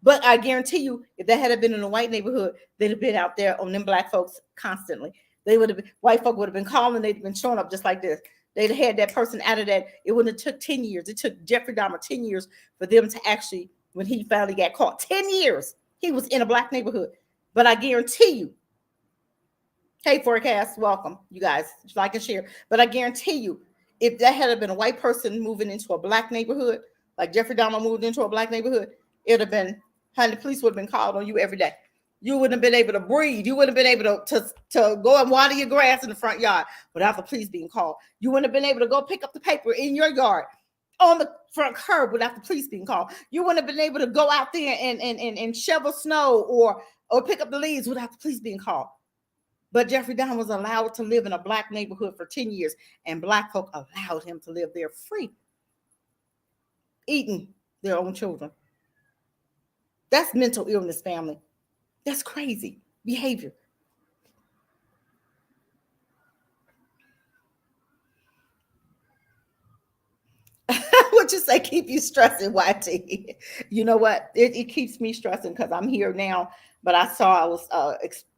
But I guarantee you, if that had been in a white neighborhood, they'd have been out there on them black folks constantly. They would have been, white folk would have been calling, they'd have been showing up just like this. They'd have had that person out of that. It wouldn't have took 10 years. It took Jeffrey Dahmer 10 years for them to actually, when he finally got caught, 10 years, he was in a black neighborhood. But I guarantee you, hey, Forecast, welcome, you guys, like and share. But I guarantee you, if that had been a white person moving into a black neighborhood, like Jeffrey Dahmer moved into a black neighborhood, it would have been, honey, the police would have been called on you every day. You wouldn't have been able to breathe. You wouldn't have been able to go and water your grass in the front yard without the police being called. You wouldn't have been able to go pick up the paper in your yard on the front curb without the police being called. You wouldn't have been able to go out there and shovel snow or pick up the leaves without the police being called. But Jeffrey Dahmer was allowed to live in a black neighborhood for 10 years, and black folk allowed him to live there free, eating their own children. That's mental illness, family. That's crazy behavior. What you say keep you stressing, YT? You know what? It keeps me stressing because I'm here now. But I was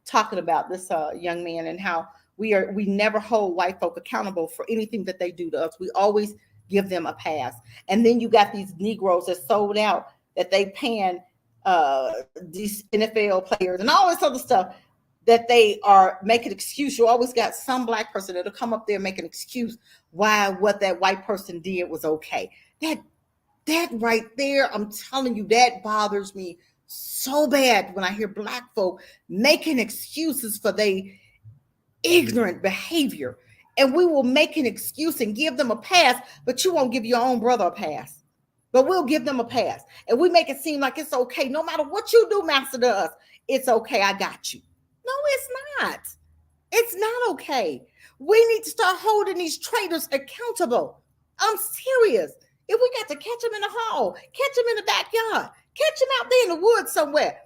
talking about this young man and how we never hold white folk accountable for anything that they do to us. We always give them a pass. And then you got these Negroes that sold out that they paying these NFL players and all this other stuff that they are making excuse. You always got some black person that'll come up there and make an excuse why what that white person did was okay. That right there, I'm telling you, that bothers me so bad when I hear black folk making excuses for their ignorant behavior. And we will make an excuse and give them a pass, but you won't give your own brother a pass. But we'll give them a pass. And we make it seem like it's okay. No matter what you do, master to us, it's okay. I got you. No, it's not. It's not okay. We need to start holding these traitors accountable. I'm serious. If we got to catch them in the hall, catch them in the backyard, catch them out there in the woods somewhere,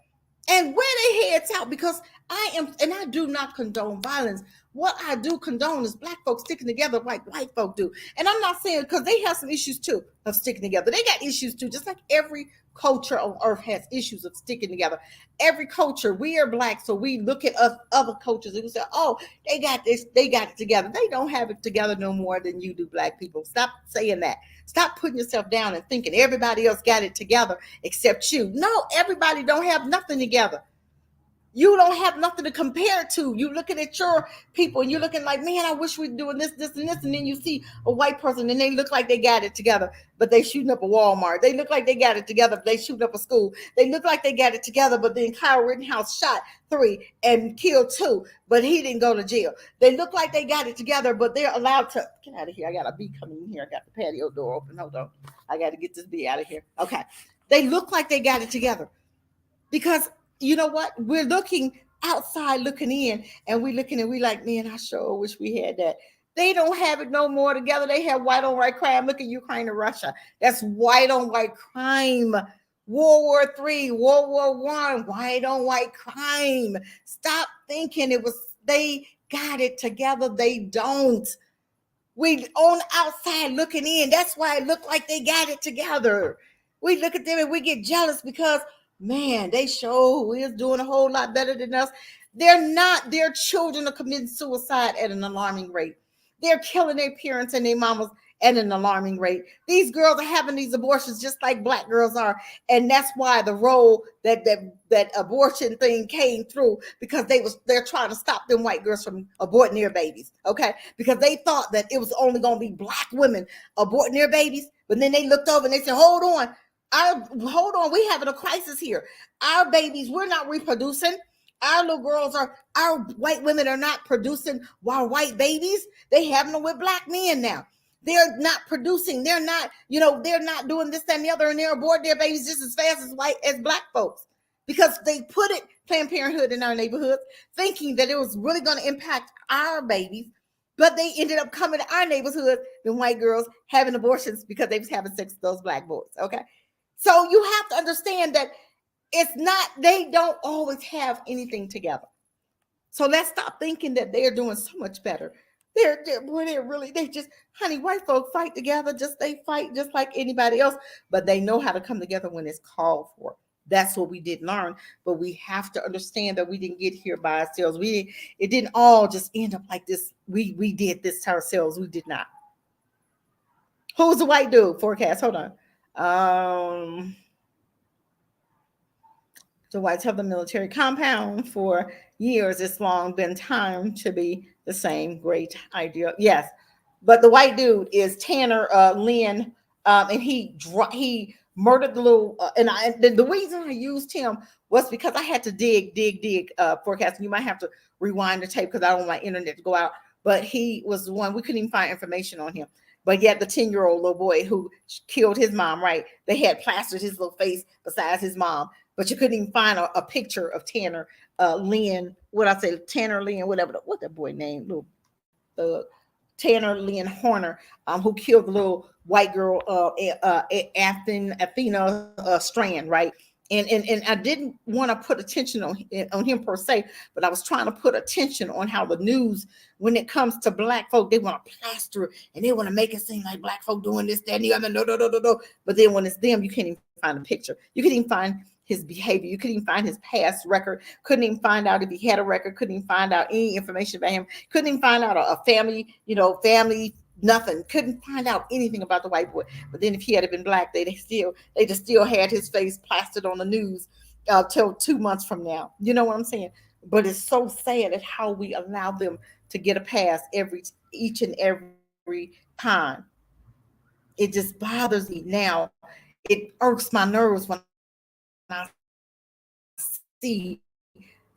and wear their heads out, because I am, and I do not condone violence. What I do condone is black folks sticking together like white folk do. And I'm not saying, because they have some issues too of sticking together. They got issues too, just like every culture on earth has issues of sticking together. Every culture, we are black, so we look at us other cultures and we say, oh, they got this, they got it together. They don't have it together no more than you do, black people. Stop saying that. Stop putting yourself down and thinking everybody else got it together except you. No, everybody don't have nothing together. You don't have nothing to compare to. You looking at your people and you're looking like, man, I wish we were doing this, this, and this. And then you see a white person and they look like they got it together, but they shooting up a Walmart. They look like they got it together, but they shooting up a school. They look like they got it together, but then Kyle Rittenhouse shot 3 and killed 2, but he didn't go to jail. They look like they got it together, but they're allowed to get out of here. I got a bee coming in here. I got the patio door open. Hold on. I got to get this bee out of here. Okay. They look like they got it together because you know what? We're looking outside, looking in, and we looking and we like, man, I sure wish we had that. They don't have it no more together. They have white on white crime. Look at Ukraine and Russia. That's white on white crime. World War III, World War One, white on white crime. Stop thinking it was they got it together. They don't. We on outside looking in. That's why it looked like they got it together. We look at them and we get jealous because, man, they sure is doing a whole lot better than us. They're not. Their children are committing suicide at an alarming rate. They're killing their parents and their mamas at an alarming rate. These girls are having these abortions just like black girls are, and that's why the role that abortion thing came through, because they're trying to stop them white girls from aborting their babies. Okay, because they thought that it was only going to be black women aborting their babies, but then they looked over and they said, hold on, we having a crisis here. Our babies, we're not reproducing. Our little girls our white women are not producing while white babies. They having them with black men now. They're not producing. They're not, they're not doing this, that, and the other, and they're aborting their babies just as fast as black folks. Because they put it, Planned Parenthood in our neighborhoods, thinking that it was really going to impact our babies. But they ended up coming to our neighborhood, the white girls having abortions because they was having sex with those black boys. Okay. So you have to understand that they don't always have anything together. So let's stop thinking that they're doing so much better. They just, honey, white folk fight together. They fight just like anybody else, but they know how to come together when it's called for. That's what we didn't learn, but we have to understand that we didn't get here by ourselves. It didn't all just end up like this. We did this to ourselves. We did not. Who's the white dude? Forecast. Hold on. The whites have the military compound for years. It's long been time to be the same. Great idea. Yes. But the white dude is Tanner Lynn, and he murdered the little. The reason I used him was because I had to dig forecast. You might have to rewind the tape because I don't want my internet to go out. But he was the one, we couldn't even find information on him. But yet the 10-year-old little boy who killed his mom, right? They had plastered his little face besides his mom, but you couldn't even find a picture of Tanner Lynn. Tanner Lynn, whatever. What that boy named? Tanner Lynn Horner, who killed the little white girl, Athena Strand, right? And I didn't want to put attention on him per se, but I was trying to put attention on how the news, when it comes to black folk, they want to plaster and they want to make it seem like black folk doing this, that, and the other. No. But then when it's them, you can't even find a picture. You can't even find his behavior. You couldn't even find his past record. Couldn't even find out if he had a record. Couldn't even find out any information about him. Couldn't even find out a family, nothing. Couldn't find out anything about the white boy. But then if he had been black, they just still had his face plastered on the news till 2 months from now. You know what I'm saying? But it's so sad at how we allow them to get a pass each and every time. It just bothers me now. It irks my nerves when I see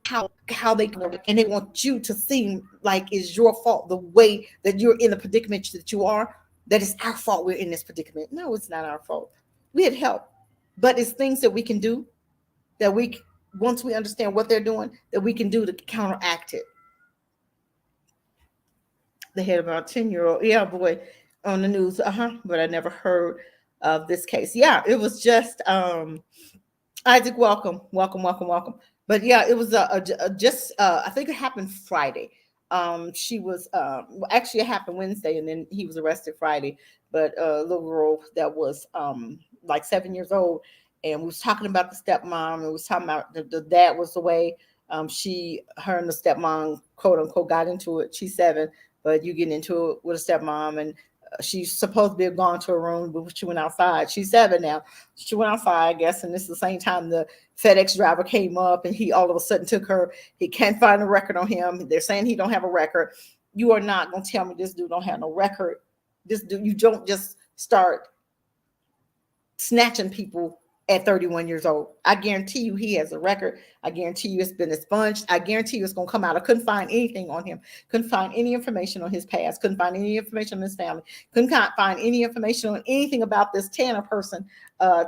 how they and they want you to seem like it's your fault, the way that you're in the predicament that you are, that it's our fault we're in this predicament. No, it's not our fault. We had help, but it's things that we can do that once we understand what they're doing, that we can do to counteract it. They had about 10-year-old, yeah, boy, on the news, but I never heard of this case. Yeah, it was just Isaac, welcome. But yeah, it was just I think it happened Friday. She was well, actually it happened Wednesday, and then he was arrested Friday. But a little girl that was like 7 years old, and we was talking about the stepmom, and we was talking about the dad was away. Her and the stepmom, quote unquote, got into it. She's 7, but you get into it with a stepmom, and she's supposed to be gone to her room, but she went outside. She's 7 now. She went outside, I guess, and this is the same time the FedEx driver came up, and he all of a sudden took her. He can't find a record on him. They're saying he don't have a record. You are not gonna tell me this dude don't have no record. This dude, you don't just start snatching people at 31 years old. I guarantee you he has a record. I guarantee you it's been expunged. I guarantee you it's going to come out. I couldn't find anything on him. Couldn't find any information on his past. Couldn't find any information on his family. Couldn't find any information on anything about this Tanner person,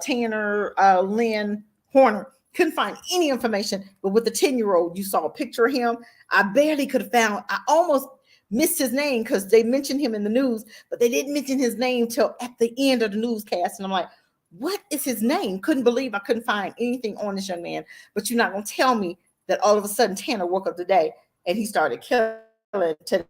Tanner Lynn Horner. Couldn't find any information. But with the 10-year-old, you saw a picture of him. I barely could have found. I almost missed his name because they mentioned him in the news, but they didn't mention his name till at the end of the newscast. And I'm like, what is his name? Couldn't believe I couldn't find anything on this young man. But you're not going to tell me that all of a sudden Tanner woke up today and he started killing today.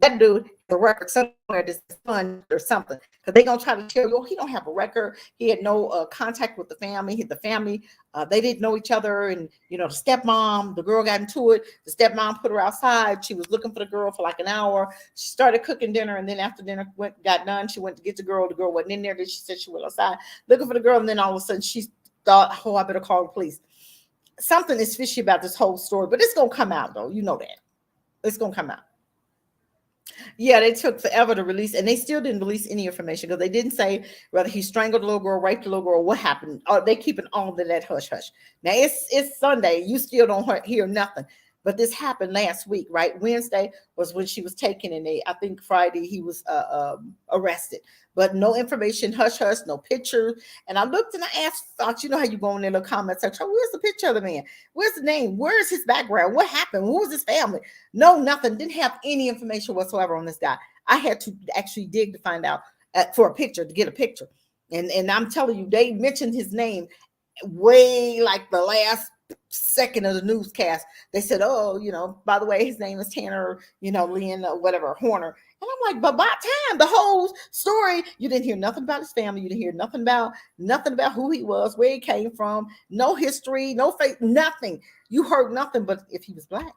That dude, the record somewhere, this fun or something, because they're gonna try to tell you, oh, he don't have a record. He had no contact with the family. The family, they didn't know each other, and the stepmom, the girl got into it. The stepmom put her outside. She was looking for the girl for like an hour. She started cooking dinner, and then after dinner got done, she went to get the girl. The girl wasn't in there. Then she said she went outside looking for the girl, and then all of a sudden she thought, oh, I better call the police. Something is fishy about this whole story, but it's gonna come out though. You know that it's gonna come out. Yeah, they took forever to release, and they still didn't release any information because they didn't say whether he strangled the little girl, raped the little girl, what happened. They keeping all of that hush hush. Now it's Sunday, you still don't hear nothing. But this happened last week, right? Wednesday was when she was taken, and I think Friday he was arrested. But no information, hush hush, no picture. And I looked and I asked, you know how you go in the comment section, where's the picture of the man? Where's the name? Where's his background? What happened? Who was his family? No, nothing. Didn't have any information whatsoever on this guy. I had to actually dig to find out for a picture, to get a picture. And I'm telling you, they mentioned his name way like the last second of the newscast. They said, oh, by the way, his name is Tanner, Lynn, whatever, Horner. And I'm like, but by time, the whole story, you didn't hear nothing about his family. You didn't hear nothing about who he was, where he came from, no history, no faith, nothing. You heard nothing but if he was black.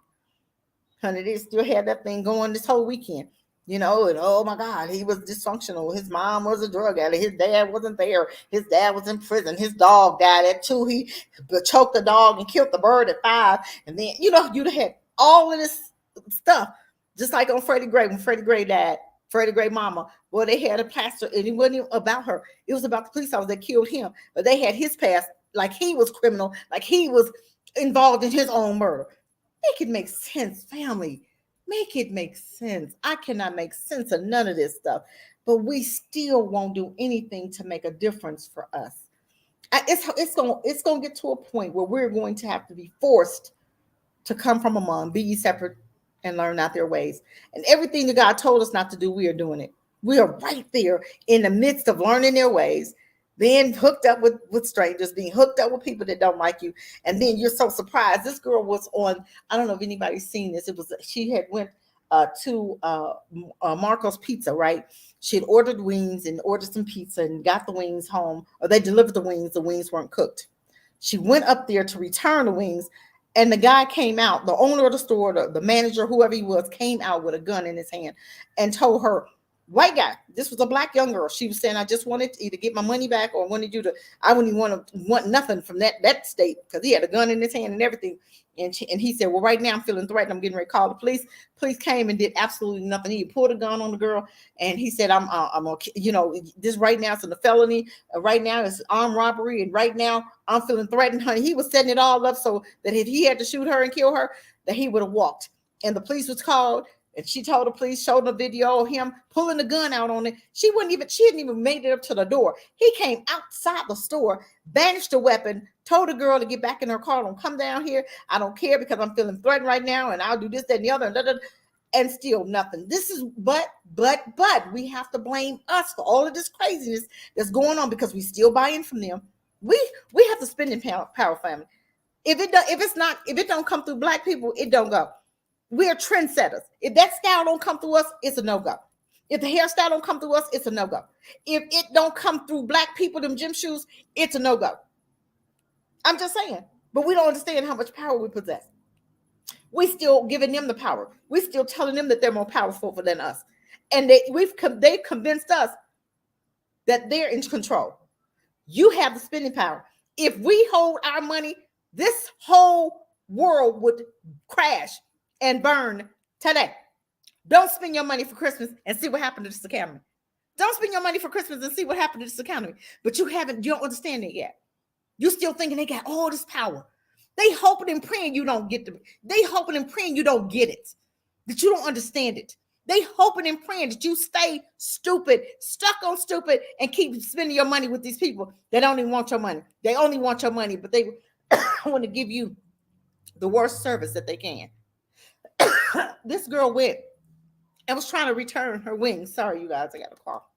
Honey, they still had that thing going this whole weekend. And oh my God, he was dysfunctional. His mom was a drug addict. His dad wasn't there. His dad was in prison. His dog died at 2. He choked the dog and killed the bird at 5. And then, you'd had all of this stuff, just like on Freddie Gray. When Freddie Gray died, Freddie Gray mama, well, they had a pastor, and it wasn't even about her. It was about the police officer that killed him. But they had his past, like he was criminal, like he was involved in his own murder. Make it make sense, family. Make it make sense. I cannot make sense of none of this stuff, but we still won't do anything to make a difference for us. It's going to get to a point where we're going to have to be forced to come from among, be ye separate, and learn out their ways. And everything that God told us not to do, we are doing it. We are right there in the midst of learning their ways, being hooked up with strangers, being hooked up with people that don't like you. And then you're so surprised. This girl was on, I don't know if anybody's seen this. She had went to Marco's Pizza, right? She had ordered wings and ordered some pizza and got the wings home, or they delivered the wings. The wings weren't cooked. She went up there to return the wings, and the guy came out, the owner of the store, the manager, whoever he was, came out with a gun in his hand and told her, white guy, this was a black young girl. She was saying, I just wanted to either get my money back or wanted you to, I wouldn't even want nothing from that state, because he had a gun in his hand and everything. And he said, well, right now I'm feeling threatened. I'm getting ready to call the police. Police came and did absolutely nothing. He pulled a gun on the girl, and he said, I'm okay. This right now it's a felony. Right now it's armed robbery. And right now I'm feeling threatened, honey. He was setting it all up so that if he had to shoot her and kill her, that he would have walked. And the police was called. And she told the police, showed them a video of him pulling the gun out on it. She hadn't even made it up to the door. He came outside the store, banished the weapon, told the girl to get back in her car. Don't come down here. I don't care because I'm feeling threatened right now. And I'll do this, that, and the other. And still nothing. This is, but we have to blame us for all of this craziness that's going on because we still buy in from them. We have to spend in power, family. If it don't come through black people, it don't go. We're trendsetters. If that style don't come through us, it's a no-go. If the hairstyle don't come through us, it's a no-go. If it don't come through black people, them gym shoes, it's a no-go. I'm just saying. But we don't understand how much power we possess. We still giving them the power. We still telling them that they're more powerful than us. And they've convinced us that they're in control. You have the spending power. If we hold our money, this whole world would crash and burn today. Don't spend your money for Christmas and see what happened to this economy. Don't spend your money for Christmas and see what happened to this economy. But you don't understand it yet. You're still thinking they got all this power. They hoping and praying you don't get they hoping and praying you don't get it, that you don't understand it. They hoping and praying that you stay stupid, stuck on stupid, and keep spending your money with these people that don't even want your money. They only want your money, but they want to give you the worst service that they can. This girl went and was trying to return her wings. Sorry, you guys, I got a call.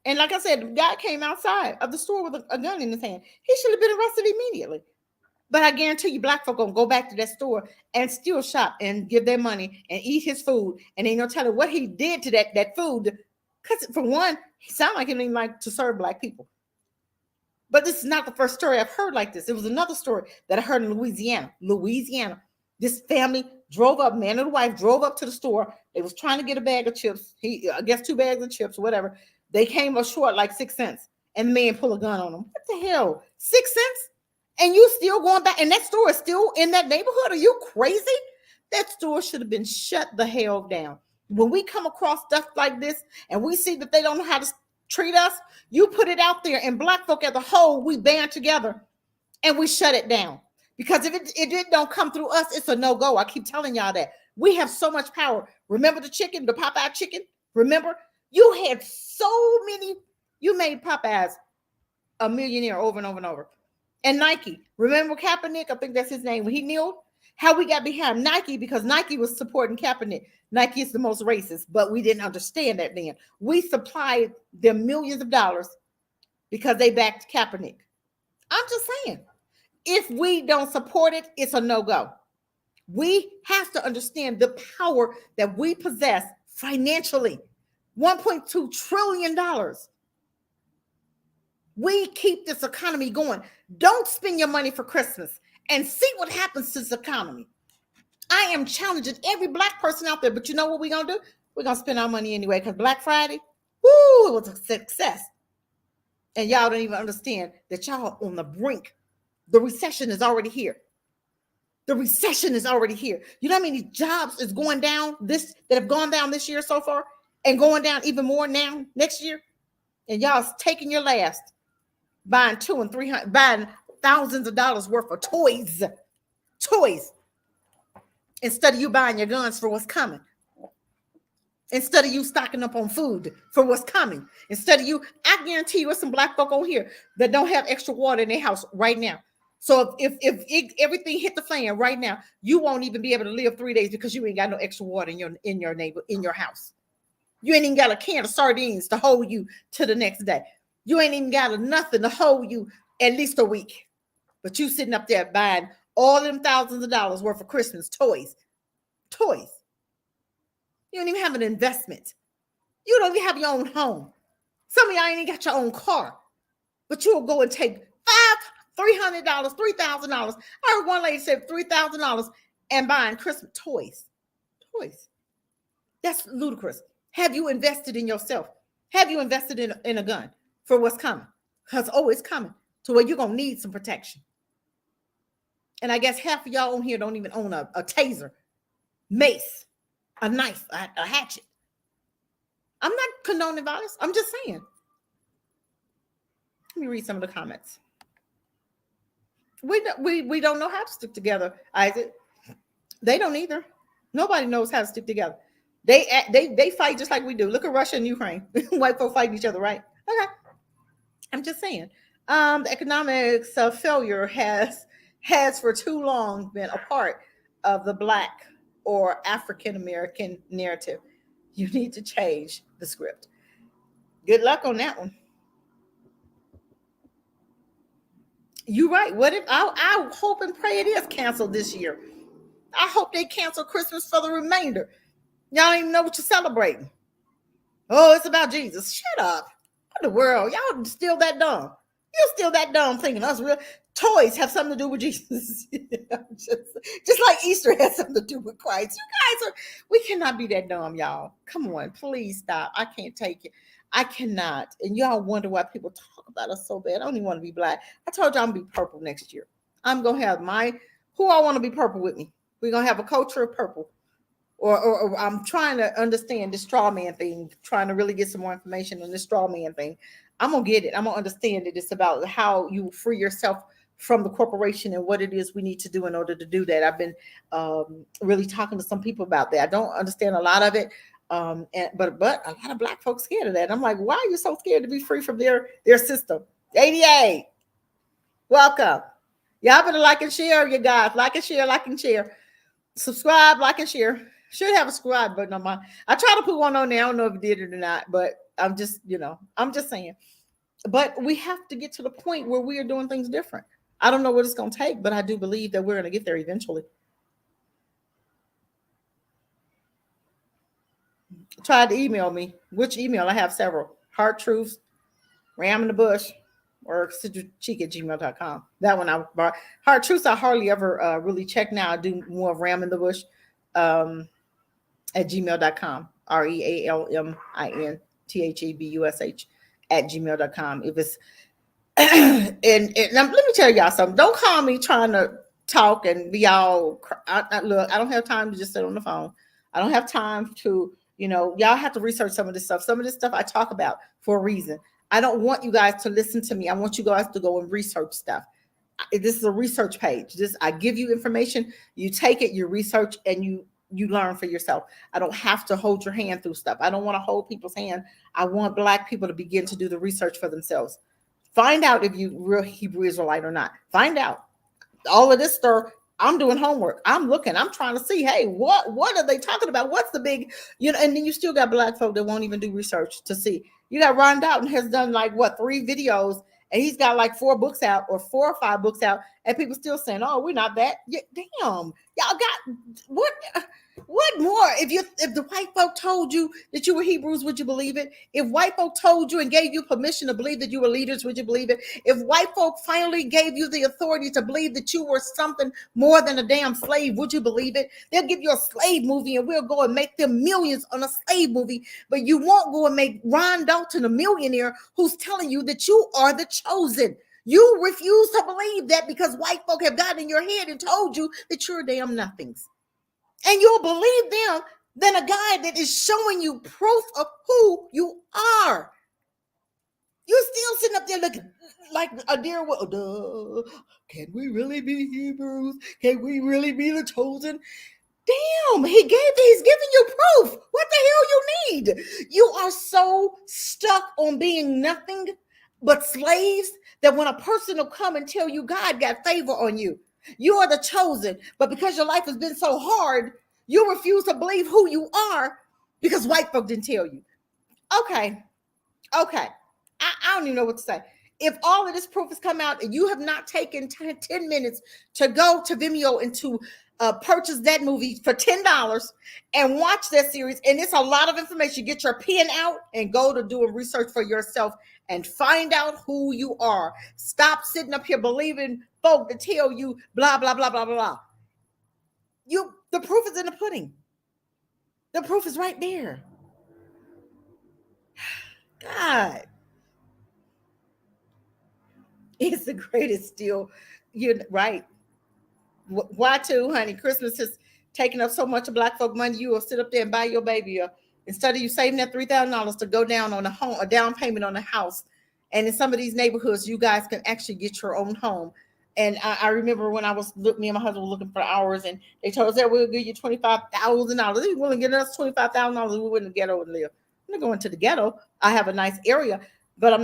And like I said, the guy came outside of the store with a gun in his hand. He should have been arrested immediately. But I guarantee you, black folk gonna go back to that store and still shop and give their money and eat his food. And ain't no telling what he did to that food. Because for one, he sounded like he didn't like to serve black people. But this is not the first story I've heard like this. It was another story that I heard in Louisiana. This family drove up, man and the wife drove up to the store. They was trying to get a bag of chips. I guess 2 bags of chips or whatever. They came up short like 6 cents. And the man pulled a gun on them. What the hell? 6 cents? And you still going back, and that store is still in that neighborhood? Are you crazy? That store should have been shut the hell down. When we come across stuff like this and we see that they don't know how to treat us, you put it out there, and black folk as a whole, we band together and we shut it down. Because if it don't come through us, it's a no-go. I keep telling y'all that. We have so much power. Remember the chicken, the Popeye chicken? Remember? You had so many, you made Popeyes a millionaire over and over and over. And Nike, remember Kaepernick? I think that's his name. When he kneeled, how we got behind Nike because Nike was supporting Kaepernick. Nike is the most racist, but we didn't understand that then. We supplied them millions of dollars because they backed Kaepernick. I'm just saying, if we don't support it, it's a no-go. We have to understand the power that we possess financially. $1.2 trillion. We keep this economy going. Don't spend your money for Christmas and see what happens to this economy. I am challenging every black person out there, but you know what we're going to do? We're going to spend our money anyway because Black Friday, woo, it was a success. And y'all don't even understand that y'all on the brink. The recession is already here. The recession is already here. You know how many jobs is going down that have gone down this year so far and going down even more now next year? And y'all's taking your last, buying $200 and $300, buying thousands of dollars worth of toys, instead of you buying your guns for what's coming. Instead of you stocking up on food for what's coming. Instead of you, I guarantee you, there's some black folk on here that don't have extra water in their house right now. So if everything hit the fan right now, you won't even be able to live 3 days because you ain't got no extra water in your house. You ain't even got a can of sardines to hold you to the next day. You ain't even got nothing to hold you at least a week. But you sitting up there buying all them thousands of dollars worth of Christmas toys. You don't even have an investment. You don't even have your own home. Some of y'all ain't even got your own car. But you'll go and take $300, $3,000. I heard one lady said $3,000 and buying Christmas toys. That's ludicrous. Have you invested in yourself? Have you invested in a gun for what's coming? Because, it's coming to where you're going to need some protection. And I guess half of y'all on here don't even own a taser, mace, a knife, a hatchet. I'm not condoning violence. I'm just saying. Let me read some of the comments. We don't know how to stick together, Isaac. They don't either. Nobody knows how to stick together. They fight just like we do. Look at Russia and Ukraine. White folk fighting each other, right? Okay. I'm just saying. The economics of failure has for too long been a part of the Black or African American narrative. You need to change the script. Good luck on that one. You're right. What if I hope and pray it is canceled this year? I hope they cancel Christmas for the remainder. Y'all don't even know what you're celebrating. Oh, it's about Jesus. Shut up. What in the world? Y'all still that dumb. You're still that dumb thinking us real toys have something to do with Jesus. just like Easter has something to do with Christ. You guys are, we cannot be that dumb, y'all. Come on, please stop. I can't take it. I cannot. And y'all wonder why people talk about us so bad. I don't even want to be black. I told you I'm gonna be purple next year. I'm gonna have who I want to be purple with me. We're gonna have a culture of purple. Or I'm trying to understand the straw man thing, trying to really get some more information on the straw man thing. I'm gonna get it. I'm gonna understand it. It's about how you free yourself from the corporation and what it is we need to do in order to do that. I've been really talking to some people about that. I don't understand a lot of it, but a lot of black folks scared of that. I'm like, why are you so scared to be free from their system? 88, welcome. Y'all better like and share, you guys. Like and share, subscribe, like and share. Should have a subscribe button on mine. I tried to put one on there. I don't know if it did it or not, but I'm just saying. But we have to get to the point where we are doing things different. I don't know what it's going to take, but I do believe that we're going to get there eventually. Try to email me. Which email? I have several. Hard Truths, Ram in the Bush, or cheek@gmail.com. That one I bought. Hard Truths I hardly ever really check now. I do more of Ram in the Bush. At gmail.com, REALMINTHEBUSH at gmail.com. If it's and let me tell y'all something. Don't call me trying to talk and be all look. I don't have time to just sit on the phone. I don't have time to, y'all have to research some of this stuff. Some of this stuff I talk about for a reason. I don't want you guys to listen to me. I want you guys to go and research stuff. This is a research page. I give you information. You take it, you research, and you learn for yourself. I don't have to hold your hand through stuff. I don't want to hold people's hand. I want black people to begin to do the research for themselves. Find out if you real Hebrew Israelite or not. Find out. All of this stuff, I'm doing homework. I'm looking. I'm trying to see, hey, what are they talking about? What's the big, and then you still got black folk that won't even do research to see. You got Ron Doughton has done 3 videos, and he's got 4 books out or 4 or 5 books out, and people still saying, oh, we're not that. Yeah, damn, y'all got what more? If the white folk told you that you were Hebrews, would you believe it? If white folk told you and gave you permission to believe that you were leaders, would you believe it? If white folk finally gave you the authority to believe that you were something more than a damn slave, would you believe it? They'll give you a slave movie and we'll go and make them millions on a slave movie, but you won't go and make Ron Dalton a millionaire who's telling you that you are the chosen. You refuse to believe that because white folk have gotten in your head and told you that you're damn nothings. And you'll believe them than a guy that is showing you proof of who you are. You're still sitting up there looking like a deer. Can we really be Hebrews? Can we really be the chosen? Damn, he's giving you proof. What the hell you need? You are so stuck on being nothing but slaves that when a person will come and tell you God got favor on you, you are the chosen, but because your life has been so hard, you refuse to believe who you are because white folk didn't tell you. Okay. I don't even know what to say. If all of this proof has come out and you have not taken 10 minutes to go to Vimeo and to purchase that movie for $10 and watch that series, and it's a lot of information, get your pen out and go to do a research for yourself and find out who you are. Stop sitting up here believing folk to tell you blah, blah, blah, blah, blah. The proof is in the pudding. The proof is right there. God. It's the greatest still. You're right. Why too, honey? Christmas has taken up so much of black folk money. You will sit up there and buy your baby instead of you saving that $3,000 to go down on a down payment on a house. And in some of these neighborhoods, you guys can actually get your own home. And I remember when me and my husband were looking for hours, and they told us that we'll give you $25,000. They were willing to get us $25,000. We wouldn't get over live. I'm not going to the ghetto. I have a nice area, but I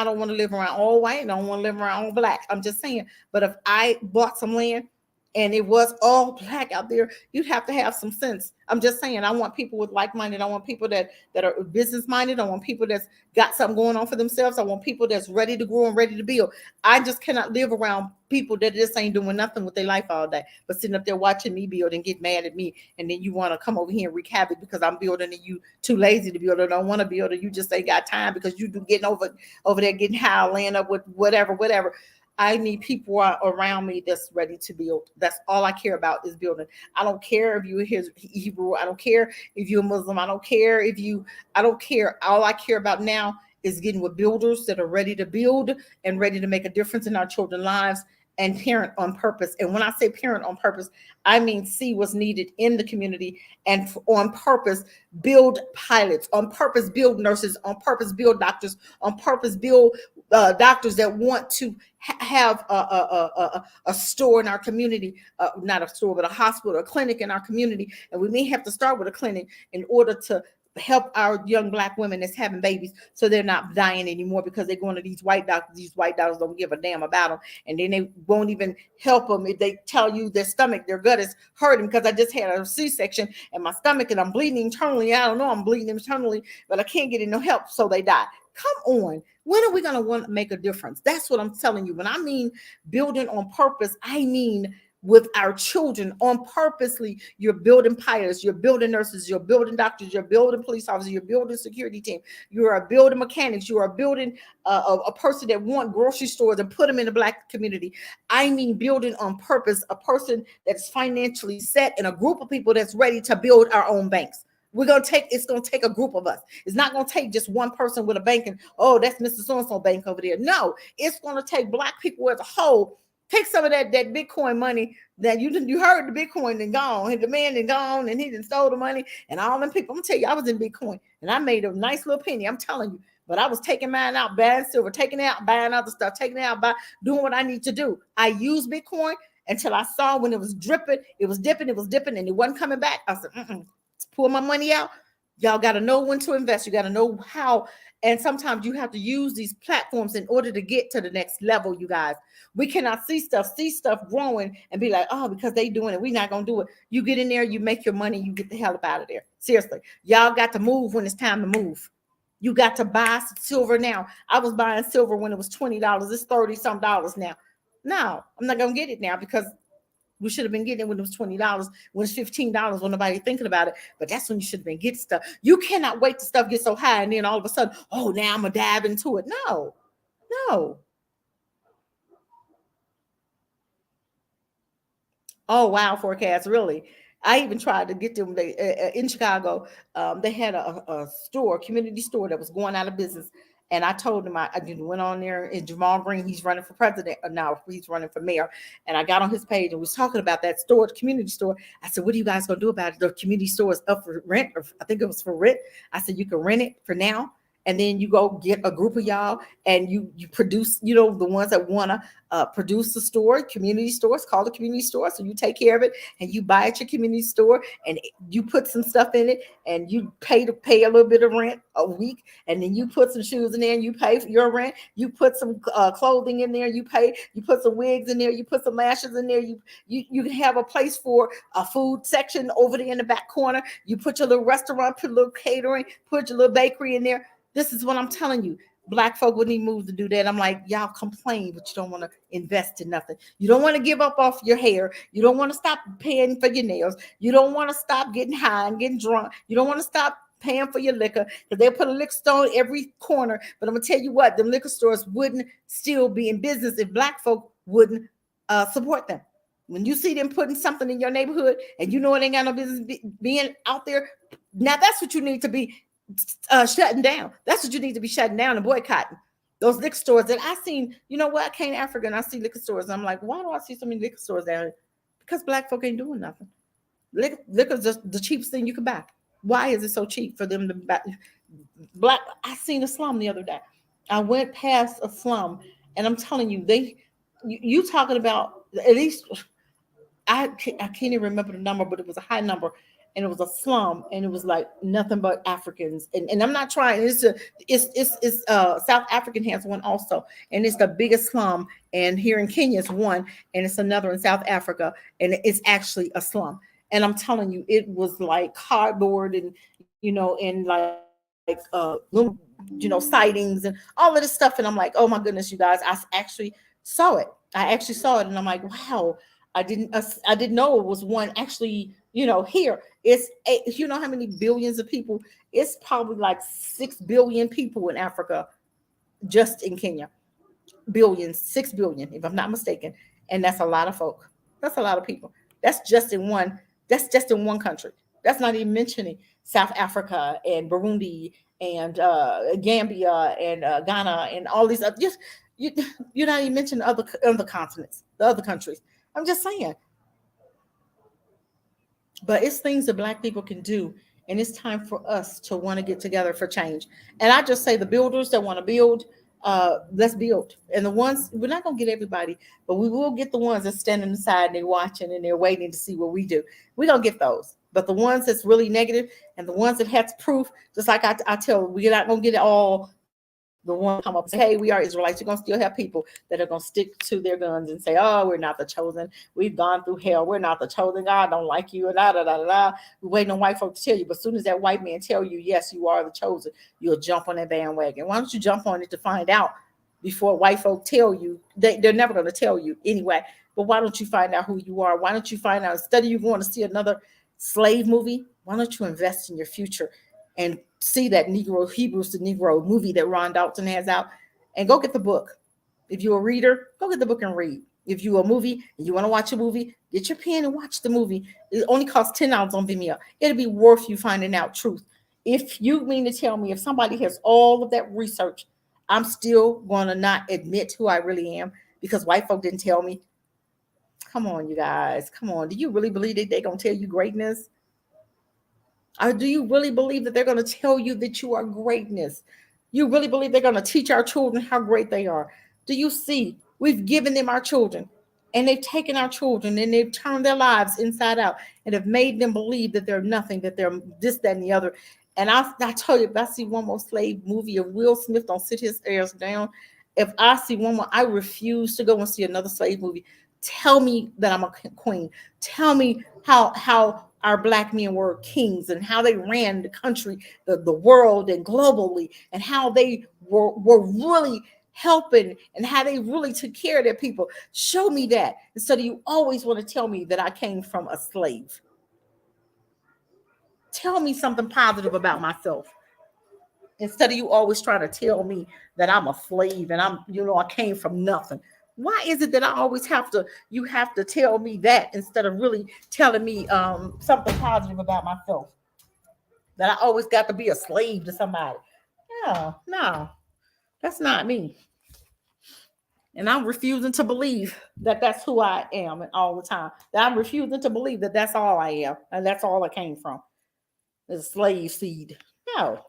don't want to live around all white and I don't want to live around all black. I'm just saying. But if I bought some land and it was all black out there, you'd have to have some sense. I'm just saying, I want people with like-minded. I want people that are business-minded. I want people that's got something going on for themselves. I want people that's ready to grow and ready to build. I just cannot live around people that just ain't doing nothing with their life all day, but sitting up there watching me build and get mad at me. And then you want to come over here and wreak havoc because I'm building and you too lazy to build or don't want to build, or you just ain't got time because you do getting over there getting high, laying up with whatever. I need people around me that's ready to build. That's all I care about is building. I don't care if you're Hebrew. I don't care if you're a Muslim. I don't care. All I care about now is getting with builders that are ready to build and ready to make a difference in our children's lives and parent on purpose. And when I say parent on purpose, I mean see what's needed in the community and on purpose build pilots, on purpose build nurses, on purpose build doctors, on purpose build doctors that want to have a store in our community, not a store, but a hospital, a clinic in our community. And we may have to start with a clinic in order to help our young black women that's having babies so they're not dying anymore because they're going to these white doctors. These white doctors don't give a damn about them. And then they won't even help them if they tell you their stomach, their gut is hurting because I just had a C-section and my stomach and I'm bleeding internally. I don't know, I'm bleeding internally, but I can't get no help, so they die. Come on. When are we going to want to make a difference? That's what I'm telling you. When I mean building on purpose, I mean with our children on purposely. You're building pilots, you're building nurses, you're building doctors, you're building police officers, you're building security team, you are building mechanics, you are building a person that want grocery stores and put them in the black community. I mean building on purpose, a person that's financially set and a group of people that's ready to build our own banks. It's going to take a group of us. It's not going to take just one person with a bank and, oh, that's Mr. So-and-so bank over there. No, it's going to take black people as a whole. Take some of that Bitcoin money that you heard the Bitcoin and gone, and the man and gone, and he done stole the money, and all them people. I'm gonna tell you, I was in Bitcoin and I made a nice little penny. I'm telling you, but I was taking mine out, buying silver, taking it out, buying other stuff, taking it out, doing what I need to do. I used Bitcoin until I saw when it was dripping, it was dipping, and it wasn't coming back. I said, let's pull my money out. Y'all got to know when to invest. You got to know how. And sometimes you have to use these platforms in order to get to the next level, you guys. We cannot see stuff growing and be like, oh, because they doing it, we're not going to do it. You get in there, you make your money, you get the hell up out of there. Seriously. Y'all got to move when it's time to move. You got to buy silver now. I was buying silver when it was $20. It's 30 some dollars now. No, I'm not going to get it now because we should have been getting it when it was $20, when it's $15, when nobody thinking about it. But that's when you should have been getting stuff. You cannot wait till stuff gets so high and then all of a sudden, oh, now I'm going to dive into it. No. Oh, wow, forecast, really. I even tried to get them in Chicago. They had a store, community store that was going out of business. And I told him, I went on there, and Jamal Green, he's running for president now. He's running for mayor. And I got on his page and was talking about that store, community store. I said, what are you guys going to do about it? The community store is up for rent, or I think it was for rent. I said, you can rent it for now. And then you go get a group of y'all and you produce, the ones that want to produce a store, community stores, call it community store. So you take care of it and you buy at your community store and you put some stuff in it and you pay a little bit of rent a week. And then you put some shoes in there and you pay for your rent. You put some clothing in there, you put some wigs in there, you put some lashes in there. You have a place for a food section over there in the back corner. You put your little restaurant, put a little catering, put your little bakery in there. This is what I'm telling you. Black folk wouldn't even move to do that. I'm like, y'all complain, but you don't want to invest in nothing. You don't want to give up off your hair. You don't want to stop paying for your nails. You don't want to stop getting high and getting drunk. You don't want to stop paying for your liquor because they put a liquor store in every corner. But I'm going to tell you what, them liquor stores wouldn't still be in business if black folk wouldn't support them. When you see them putting something in your neighborhood and you know it ain't got no business being out there, now that's what you need to be shutting down. That's what you need to be shutting down and boycotting. Those liquor stores that I seen, you know what? I came to Africa and I see liquor stores. I'm like, why do I see so many liquor stores down here? Because black folk ain't doing nothing. Liquor is just the cheapest thing you can buy. Why is it so cheap for them to buy? Black, I seen a slum the other day. I went past a slum and I'm telling you, you talking about at least, I can't even remember the number, but it was a high number. and it was a slum, and it was like nothing but Africans. And I'm not trying. It's South African has one also, and it's the biggest slum. And here in Kenya is one, and it's another in South Africa, and it's actually a slum. And I'm telling you, it was like cardboard, and and like little sightings and all of this stuff. And I'm like, oh my goodness, you guys, I actually saw it. I actually saw it, and I'm like, wow, I didn't know it was one actually. Here it's you know how many billions of people? It's probably like 6 billion people in Africa, just in Kenya. Billions, 6 billion, if I'm not mistaken, and that's a lot of folk. That's a lot of people. That's just in one. That's just in one country. That's not even mentioning South Africa and Burundi and Gambia and Ghana and all these other. Just you, you're not even mentioning other continents, the other countries. I'm just saying, but it's things that Black people can do, and it's time for us to want to get together for change. And I just say, the builders that want to build, let's build. And the ones, we're not going to get everybody, but we will get the ones that standing aside and they're watching and they're waiting to see what we do. We're going to get those. But the ones that's really negative, and the ones that have proof, just like I tell, we're not going to get it all. The one come up and say, hey, we are Israelites. You're going to still have people that are going to stick to their guns and say, oh, we're not the chosen. We've gone through hell. We're not the chosen. God don't like you. And da, da, da, da, da. We're waiting on white folks to tell you. But as soon as that white man tell you, yes, you are the chosen, you'll jump on that bandwagon. Why don't you jump on it to find out before white folk tell you? They're never going to tell you anyway. But why don't you find out who you are? Why don't you find out, instead of you going to see another slave movie, why don't you invest in your future and see that Negro, Hebrews to Negro movie that Ron Dalton has out, and go get the book. If you're a reader, go get the book and read. If you're a movie and you want to watch a movie, get your pen and watch the movie. It only costs $10 on Vimeo. It'll be worth you finding out truth. If you mean to tell me, if somebody has all of that research, I'm still going to not admit who I really am because white folk didn't tell me. Come on, you guys. Come on. Do you really believe that they're going to tell you greatness? Or do you really believe that they're going to tell you that you are greatness? You really believe they're going to teach our children how great they are? Do you see? We've given them our children, and they've taken our children and they've turned their lives inside out and have made them believe that they're nothing, that they're this, that, and the other. And I tell you, if I see one more slave movie of Will Smith, don't sit his ears down. If I see one more, I refuse to go and see another slave movie. Tell me that I'm a queen. Tell me how our Black men were kings and how they ran the country, the world, and globally, and how they were really helping and how they really took care of their people. Show me that, instead of you always want to tell me that I came from a slave. Tell me something positive about myself, instead of you always trying to tell me that I'm a slave and I came from nothing. Why is it that I always you have to tell me that instead of really telling me something positive about myself? That I always got to be a slave to somebody. No, no, that's not me. And I'm refusing to believe that that's who I am and all the time. That I'm refusing to believe that that's all I am and that's all I came from. The slave seed. No.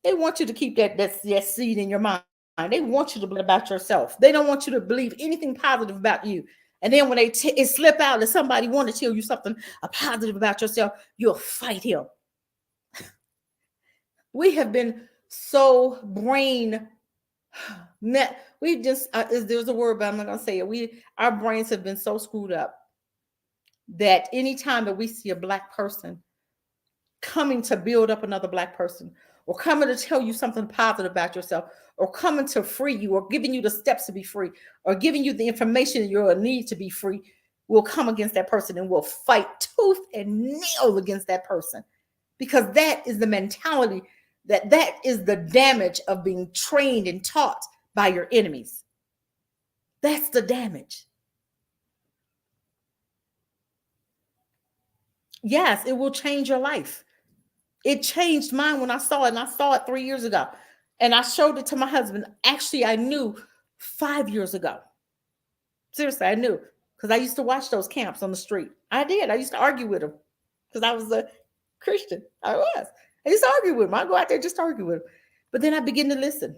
They want you to keep that seed in your mind. They want you to believe about yourself. They don't want you to believe anything positive about you. And then when it slip out and somebody want to tell you something positive about yourself, you'll fight him. We have been so brain met. We just there's a word, but I'm not gonna say it. Our brains have been so screwed up that anytime that we see a Black person coming to build up another Black person, or coming to tell you something positive about yourself, or coming to free you, or giving you the steps to be free, or giving you the information you'll need to be free, we'll come against that person and we'll fight tooth and nail against that person, because that is the mentality, that is the damage of being trained and taught by your enemies. That's the damage. Yes, it will change your life. It changed mine when I saw it, and I saw it 3 years ago. And I showed it to my husband. Actually, I knew 5 years ago. Seriously, I knew, because I used to watch those camps on the street. I did. I used to argue with them because I was a Christian. I was. I used to argue with them. I go out there just to argue with them. But then I began to listen.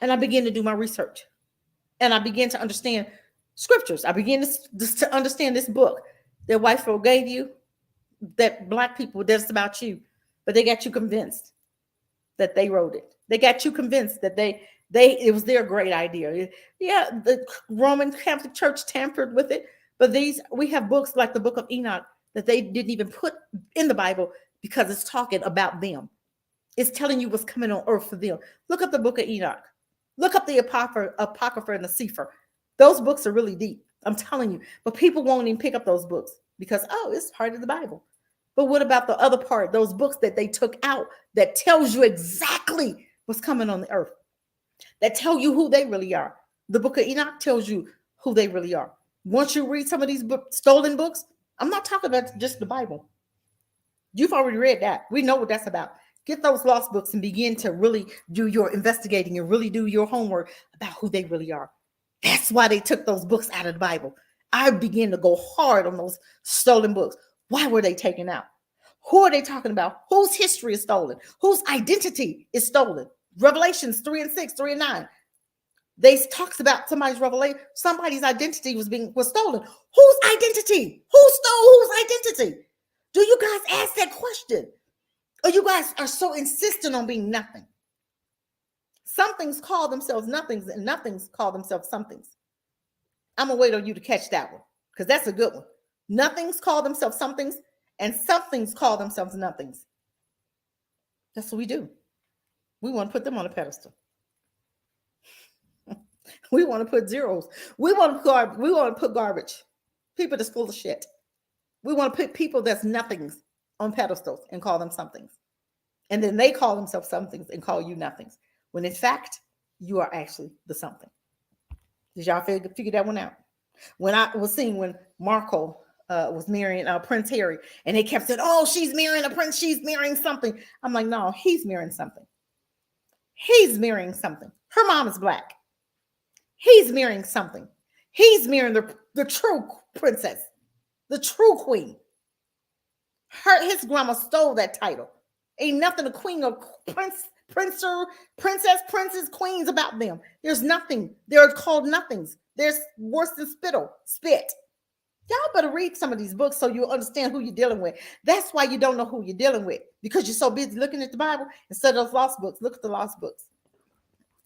And I began to do my research. And I began to understand scriptures. I began to understand this book that white folk gave you. that black people, that's about you, but they got you convinced that they wrote it. They got you convinced that they it was their great idea. Yeah, the Roman Catholic Church tampered with it, but we have books like the Book of Enoch that they didn't even put in the Bible because it's talking about them. It's telling you what's coming on earth for them. Look up the Book of Enoch. Look up the Apocrypha and the Sefer. Those books are really deep. I'm telling you. But people won't even pick up those books because, oh, it's part of the Bible. But what about the other part, those books that they took out that tells you exactly what's coming on the earth, that tell you who they really are? The Book of Enoch tells you who they really are. Once you read some of these stolen books, I'm not talking about just the Bible. You've already read that. We know what that's about. Get those lost books and begin to really do your investigating and really do your homework about who they really are. That's why they took those books out of the Bible. I began to go hard on those stolen books. Why were they taken out? Who are they talking about? Whose history is stolen? Whose identity is stolen? Revelations 3 and 6, 3 and 9. They talks about somebody's revelation. Somebody's identity was stolen. Whose identity? Who stole whose identity? Do you guys ask that question? Or you guys are so insistent on being nothing? Some things call themselves nothings and nothings call themselves somethings. I'm going to wait on you to catch that one because that's a good one. Nothings call themselves somethings and somethings call themselves nothings. That's what we do. We want to put them on a pedestal. We want to put zeros. We want to put garbage. People that's full of shit. We want to put people that's nothings on pedestals and call them somethings. And then they call themselves somethings and call you nothings. When in fact, you are actually the something. Did y'all figure that one out? When I was seeing when Marco was marrying Prince Harry, and they kept saying, oh, she's marrying a prince, she's marrying something. I'm like, no, he's marrying something. He's marrying something. Her mom is black. He's marrying something. He's marrying the true princess, the true queen. His grandma stole that title. Ain't nothing a queen or princess, queens about them. There's nothing. They're called nothings. They're worse than spit. Y'all better read some of these books so you'll understand who you're dealing with. That's why you don't know who you're dealing with, because you're so busy looking at the Bible instead of those lost books. Look at the lost books.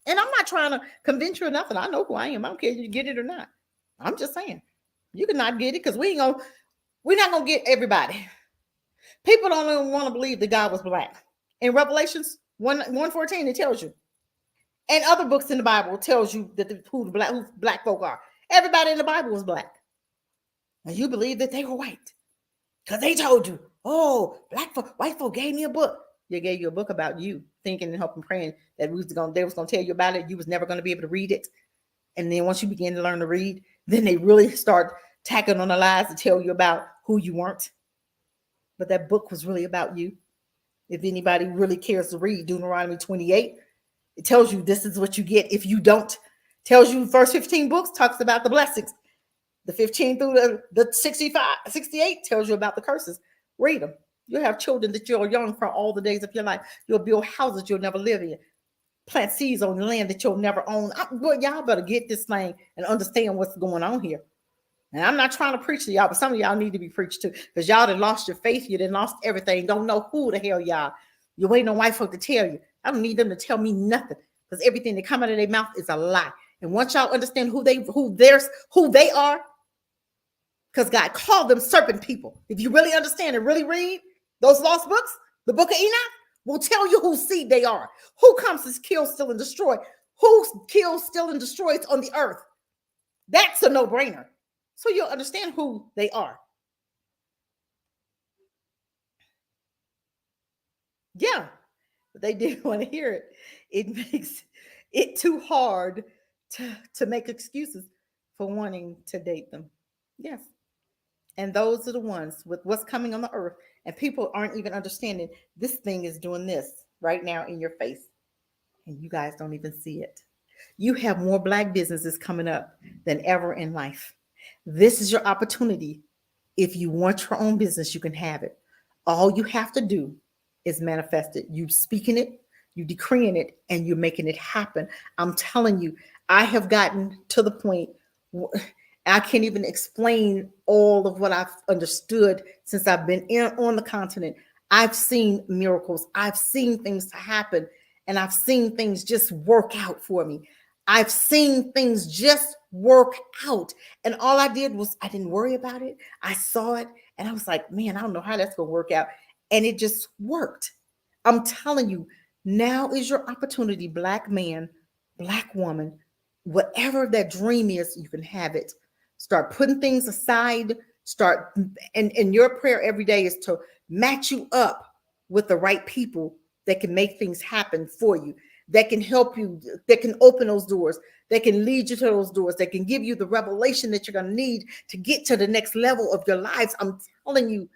And I'm not trying to convince you or nothing. I know who I am. I don't care if you get it or not. I'm just saying you cannot get it because we're not gonna get everybody. People don't even want to believe that God was black. In Revelations 1:14, it tells you. And other books in the Bible tells you that who black folk are. Everybody in the Bible was black. And you believe that they were white. Because they told you, oh, white folk gave me a book. They gave you a book about you, thinking and hoping, praying that they was going to tell you about it. You was never going to be able to read it. And then once you begin to learn to read, then they really start tacking on the lies to tell you about who you weren't. But that book was really about you. If anybody really cares to read Deuteronomy 28, it tells you this is what you get if you don't. It tells you first 15 books talks about the blessings. The 15 through the 68 tells you about the curses. Read them. You'll have children that you're young for all the days of your life. You'll build houses you'll never live in. Plant seeds on the land that you'll never own. Y'all better get this thing and understand what's going on here. And I'm not trying to preach to y'all, but some of y'all need to be preached to, because y'all done lost your faith. You done lost everything. Don't know who the hell y'all. You're waiting on white folk to tell you. I don't need them to tell me nothing, because everything that come out of their mouth is a lie. And once y'all understand who they are, because God called them serpent people. If you really understand and really read those lost books, the book of Enoch will tell you whose seed they are. Who comes to kill, steal, and destroy? Who kills, steals, and destroys on the earth? That's a no-brainer. So you'll understand who they are. Yeah, but they didn't want to hear it. It makes it too hard to make excuses for wanting to date them. Yes. And those are the ones with what's coming on the earth. And people aren't even understanding this thing is doing this right now in your face. And you guys don't even see it. You have more black businesses coming up than ever in life. This is your opportunity. If you want your own business, you can have it. All you have to do is manifest it. You speaking it, you decreeing it, and you're making it happen. I'm telling you, I have gotten to the point, I can't even explain all of what I've understood since I've been on the continent. I've seen miracles. I've seen things happen, and I've seen things just work out for me. I've seen things just work out. And all I did was I didn't worry about it. I saw it and I was like, man, I don't know how that's going to work out. And it just worked. I'm telling you, now is your opportunity, Black man, Black woman, whatever that dream is, you can have it. Start putting things aside. Start, and your prayer every day is to match you up with the right people that can make things happen for you, that can help you, that can open those doors, that can lead you to those doors, that can give you the revelation that you're going to need to get to the next level of your lives. I'm telling you,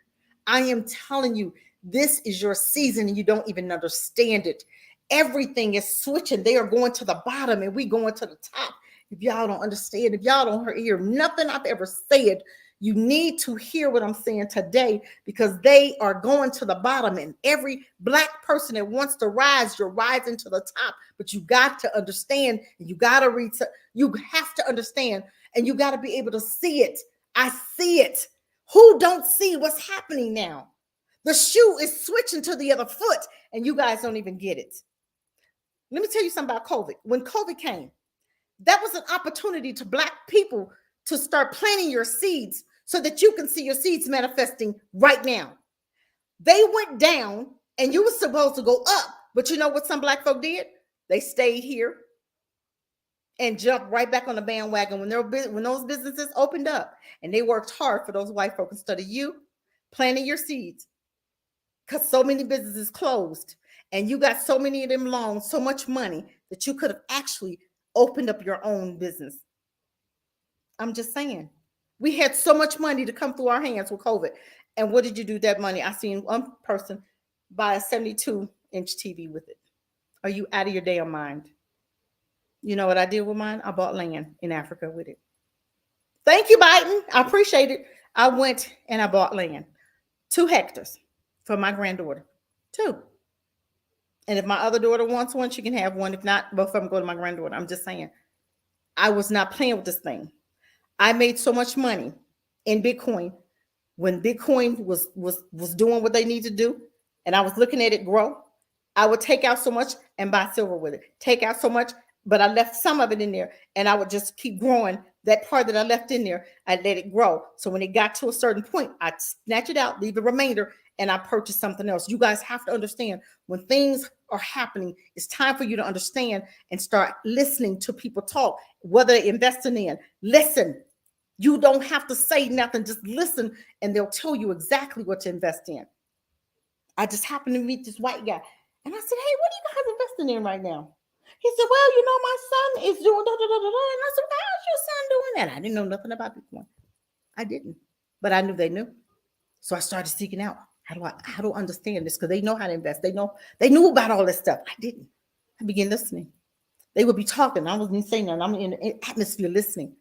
I am telling you, this is your season and you don't even understand it. Everything is switching. They are going to the bottom and we going to the top. If y'all don't understand, if y'all don't hear nothing I've ever said, you need to hear what I'm saying today, because they are going to the bottom, and every Black person that wants to rise, you're rising to the top. But you got to understand, and you got to read. You have to understand, and you got to be able to see it. I see it. Who don't see what's happening now? The shoe is switching to the other foot, and you guys don't even get it. Let me tell you something about COVID. When COVID came, that was an opportunity to Black people to start planting your seeds so that you can see your seeds manifesting right now. They went down and you were supposed to go up, but you know what some Black folk did? They stayed here and jumped right back on the bandwagon when those businesses opened up, and they worked hard for those white folk instead of you planting your seeds, because so many businesses closed and you got so many of them loans, so much money that you could have actually opened up your own business. I'm just saying. We had so much money to come through our hands with COVID. And what did you do with that money? I seen one person buy a 72-inch TV with it. Are you out of your damn mind? You know what I did with mine? I bought land in Africa with it. Thank you, Biden. I appreciate it. I went and I bought land, 2 hectares for my granddaughter, 2. And if my other daughter wants one, she can have one. If not, both of them go to my granddaughter. I'm just saying. I was not playing with this thing. I made so much money in Bitcoin when Bitcoin was doing what they need to do, and I was looking at it grow. I would take out so much and buy silver with it. Take out so much, but I left some of it in there, and I would just keep growing that part that I left in there. I let it grow. So when it got to a certain point, I'd snatch it out, leave the remainder, and I purchased something else. You guys have to understand, when things are happening, it's time for you to understand and start listening to people talk, whether they're investing in. Listen. You don't have to say nothing. Just listen, and they'll tell you exactly what to invest in. I just happened to meet this white guy, and I said, hey, what are you guys investing in right now? He said, well, you know, my son is doing da-da-da-da-da. And I said, how's your son doing that? I didn't know nothing about Bitcoin. I didn't, but I knew they knew. So I started seeking out. How do I understand this? Because they know how to invest. They knew about all this stuff. I didn't. I began listening. They would be talking. I wasn't saying nothing. I'm in the atmosphere listening.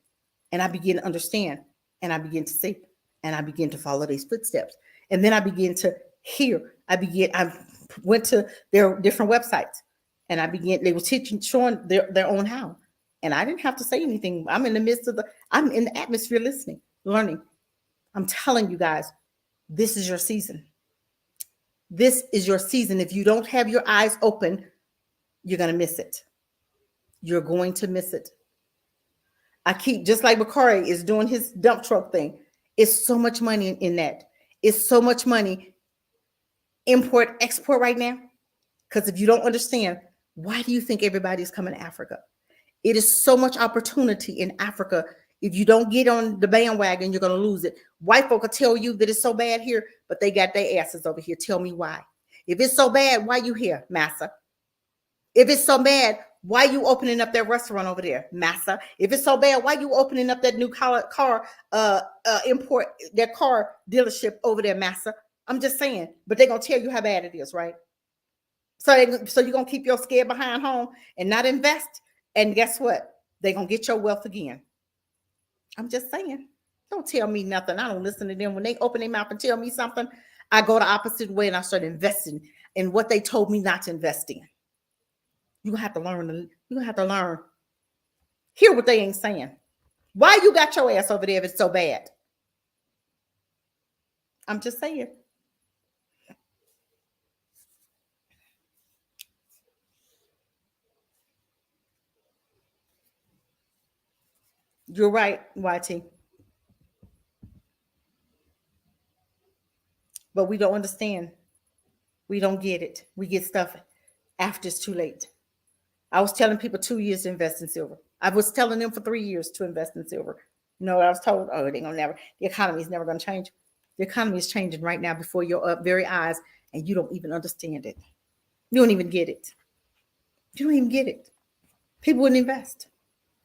And I begin to understand, and I begin to see, and I begin to follow these footsteps. And then I begin to hear. I went to their different websites, and they were showing their own how. And I didn't have to say anything. I'm in the atmosphere listening, learning. I'm telling you guys, this is your season. This is your season. If you don't have your eyes open, you're going to miss it. You're going to miss it. I keep, just like Bakari is doing his dump truck thing. It's so much money in that. It's so much money, import, export right now. Because if you don't understand, why do you think everybody's coming to Africa? It is so much opportunity in Africa. If you don't get on the bandwagon, you're going to lose it. White folk will tell you that it's so bad here, but they got their asses over here. Tell me why. If it's so bad, why you here, massa? If it's so bad, why you opening up that restaurant over there, massa? If it's so bad, why you opening up that new car import, that car dealership over there, massa? I'm just saying, but they're going to tell you how bad it is, right? So you're going to keep your scared behind home and not invest. And guess what? They're going to get your wealth again. I'm just saying. Don't tell me nothing. I don't listen to them. When they open their mouth and tell me something, I go the opposite way and I start investing in what they told me not to invest in. You're going to have to learn. You're going to have to learn. Hear what they ain't saying. Why you got your ass over there if it's so bad? I'm just saying. You're right, YT. But we don't understand. We don't get it. We get stuff after it's too late. I was telling people 2 years to invest in silver. I was telling them for 3 years to invest in silver. You know, I was told, oh, they gonna never. The economy is never gonna change. The economy is changing right now before your very eyes, and you don't even understand it. You don't even get it. You don't even get it. People wouldn't invest.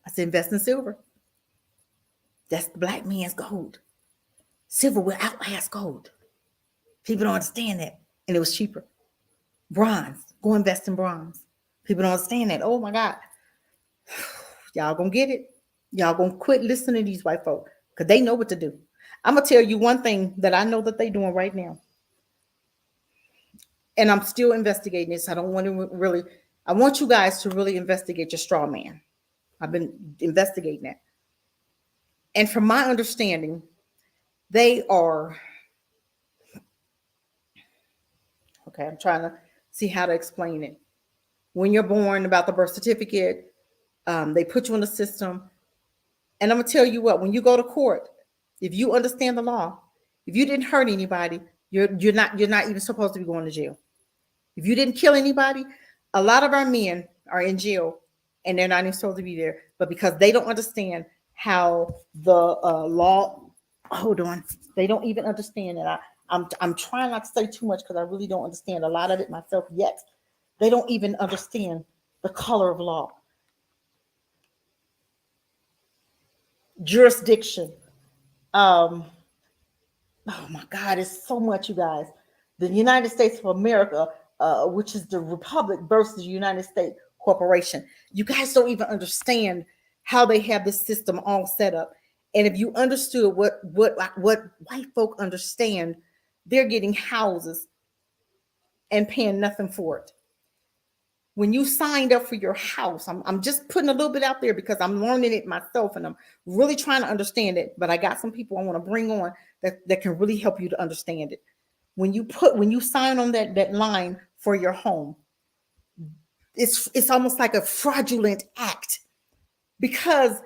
I said, invest in silver. That's the black man's gold. Silver will outlast gold. People don't understand that, and it was cheaper. Bronze. Go invest in bronze. People don't understand that. Oh my God. Y'all gonna get it. Y'all gonna quit listening to these white folk because they know what to do. I'm gonna tell you one thing that I know that they're doing right now, and I'm still investigating this. I don't want to really. I want you guys to really investigate your straw man. I've been investigating that, and from my understanding, they are okay. I'm trying to see how to explain it. When you're born, about the birth certificate, they put you in the system. And I'm gonna tell you what, when you go to court, if you understand the law, if you didn't hurt anybody, you're not even supposed to be going to jail. If you didn't kill anybody, a lot of our men are in jail and they're not even supposed to be there. But because they don't understand how the law, hold on, they don't even understand it. I'm trying not to say too much because I really don't understand a lot of it myself yet. They don't even understand the color of law, jurisdiction. Um, oh my God, it's so much, you guys. The United States of America, which is the Republic versus the United States Corporation. You guys don't even understand how they have this system all set up. And if you understood what white folk understand, they're getting houses and paying nothing for it. When you signed up for your house, I'm just putting a little bit out there because I'm learning it myself and I'm really trying to understand it. But I got some people I want to bring on that can really help you to understand it. When you sign on that line for your home, it's almost like a fraudulent act because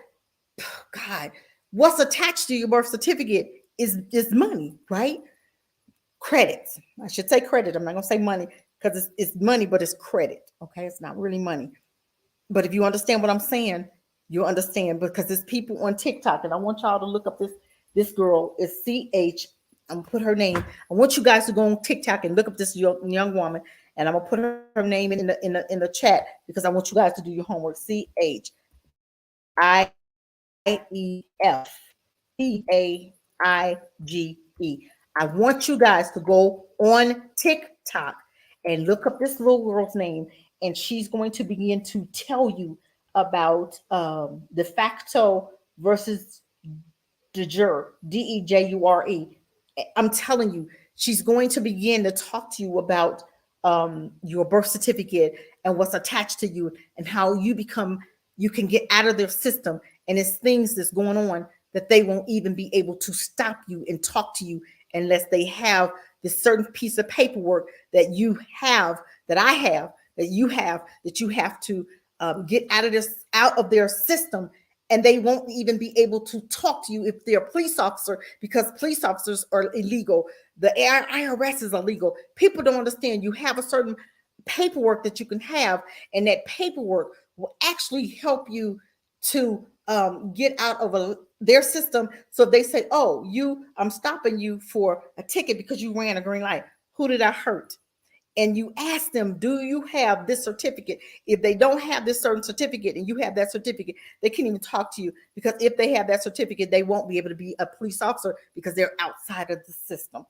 God, what's attached to your birth certificate is money, right? Credit. I should say credit. I'm not gonna say money because it's money, but it's credit. Okay, it's not really money. But if you understand what I'm saying, you understand because there's people on TikTok, and I want y'all to look up this girl is CH. I'm gonna put her name. I want you guys to go on TikTok and look up this young woman, and I'm gonna put her name in the chat because I want you guys to do your homework. CHIEFTAIGE. I want you guys to go on TikTok and look up this little girl's name, and she's going to begin to tell you about de facto versus de jure, DEJURE. I'm telling you, she's going to begin to talk to you about your birth certificate and what's attached to you and how you can get out of their system. And it's things that's going on that they won't even be able to stop you and talk to you unless they have this certain piece of paperwork that you have, that I have, that you have to get out of their system, and they won't even be able to talk to you if they're a police officer because police officers are illegal. The IRS is illegal. People don't understand. You have a certain paperwork that you can have, and that paperwork will actually help you to get out of their system. So if they say, "Oh, I'm stopping you for a ticket because you ran a green light. Who did I hurt?" And you ask them, do you have this certificate? If they don't have this certain certificate and you have that certificate, they can't even talk to you because if they have that certificate, they won't be able to be a police officer because they're outside of the system.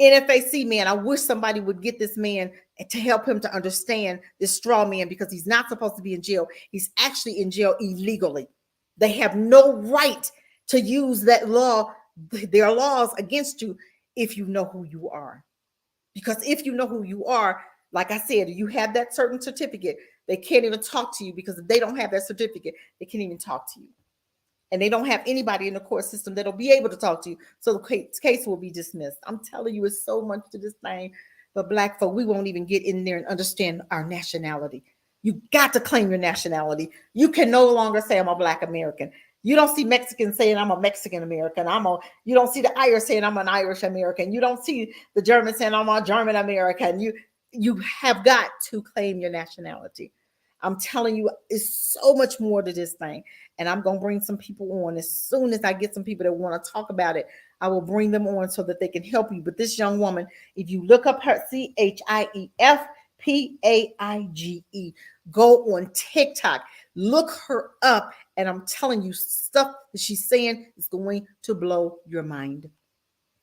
NFAC, man, I wish somebody would get this man to help him to understand this straw man because he's not supposed to be in jail. He's actually in jail illegally. They have no right to use that law, their laws against you if you know who you are. Because if you know who you are, like I said, you have that certain certificate, they can't even talk to you because if they don't have that certificate, they can't even talk to you. and they don't have anybody in the court system that'll be able to talk to you. So the case will be dismissed. I'm telling you, it's so much to this thing. But Black folk, we won't even get in there and understand our nationality. You got to claim your nationality. You can no longer say I'm a Black American. You don't see Mexicans saying I'm a Mexican American. You don't see the Irish saying I'm an Irish American. You don't see the German saying I'm a German American. You have got to claim your nationality. I'm telling you, it's so much more to this thing. And I'm going to bring some people on. As soon as I get some people that want to talk about it, I will bring them on so that they can help you. But this young woman, if you look up her CHIEFPAIGE, go on TikTok, look her up. And I'm telling you, stuff that she's saying is going to blow your mind.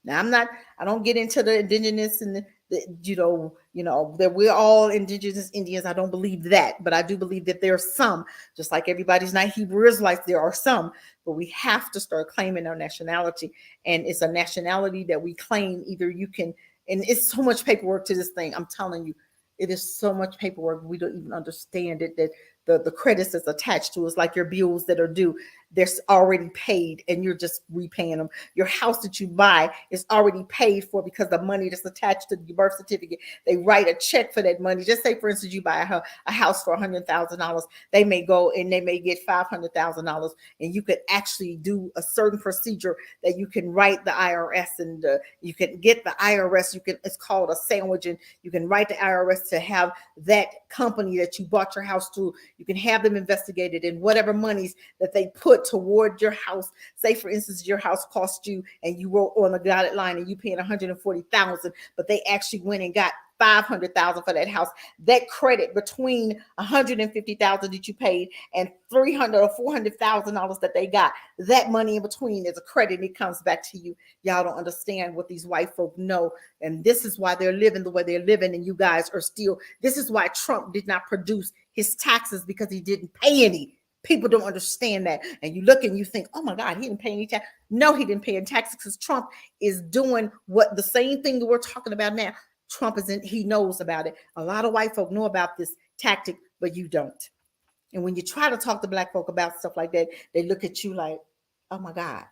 Now, I don't get into the indigenous and that we're all indigenous Indians. I don't believe that, but I do believe that there are some, just like everybody's not Hebrew Israelites, there are some, but we have to start claiming our nationality. And it's a nationality that we claim. Either you can, and it's so much paperwork to this thing. I'm telling you, it is so much paperwork. We don't even understand it, that the credits that's attached to us, like your bills that are due, they're already paid and you're just repaying them. Your house that you buy is already paid for because the money that's attached to your birth certificate, they write a check for that money. Just say, for instance, you buy a house for $100,000. They may go and they may get $500,000, and you could actually do a certain procedure that you can write the IRS, and you can get the IRS. It's called a sandwich, and you can write the IRS to have that company that you bought your house to. You can have them investigated, and whatever monies that they put toward your house. Say, for instance, your house cost you, and you wrote on the dotted line, and you paying $140,000, but they actually went and got $500,000 for that house. That credit between $150,000 that you paid and $300,000 or $400,000 that they got, that money in between is a credit, and it comes back to you. Y'all don't understand what these white folk know, and this is why they're living the way they're living. And you guys are still. This is why Trump did not produce his taxes, because he didn't pay any. People don't understand that. And you look and you think, oh my God, he didn't pay any tax. No, he didn't pay any taxes, because Trump is doing what the same thing that we're talking about now. Trump he knows about it. A lot of white folk know about this tactic, but you don't. And when you try to talk to Black folk about stuff like that, they look at you like, oh my God,